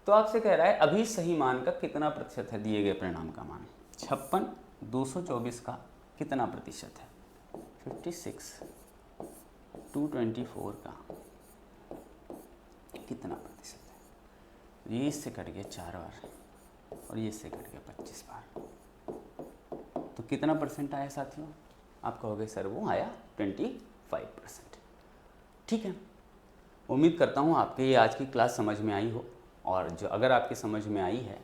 तो आपसे कह रहा है अभी सही मान का कितना प्रतिशत है दिए गए परिणाम का मान। 56 224 का कितना प्रतिशत है, 56 224 का कितना प्रतिशत है। ये इससे कट गया 4 बार और ये इससे कट गया 25 बार, तो कितना परसेंट आया साथियों, आप कहोगे सर वो आया 25%। ठीक है, उम्मीद करता हूँ आपके ये आज की क्लास समझ में आई हो, और जो अगर आपकी समझ में आई है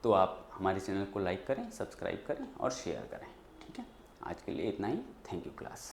तो आप हमारे चैनल को लाइक करें, सब्सक्राइब करें और शेयर करें। ठीक है, आज के लिए इतना ही। Thank you class.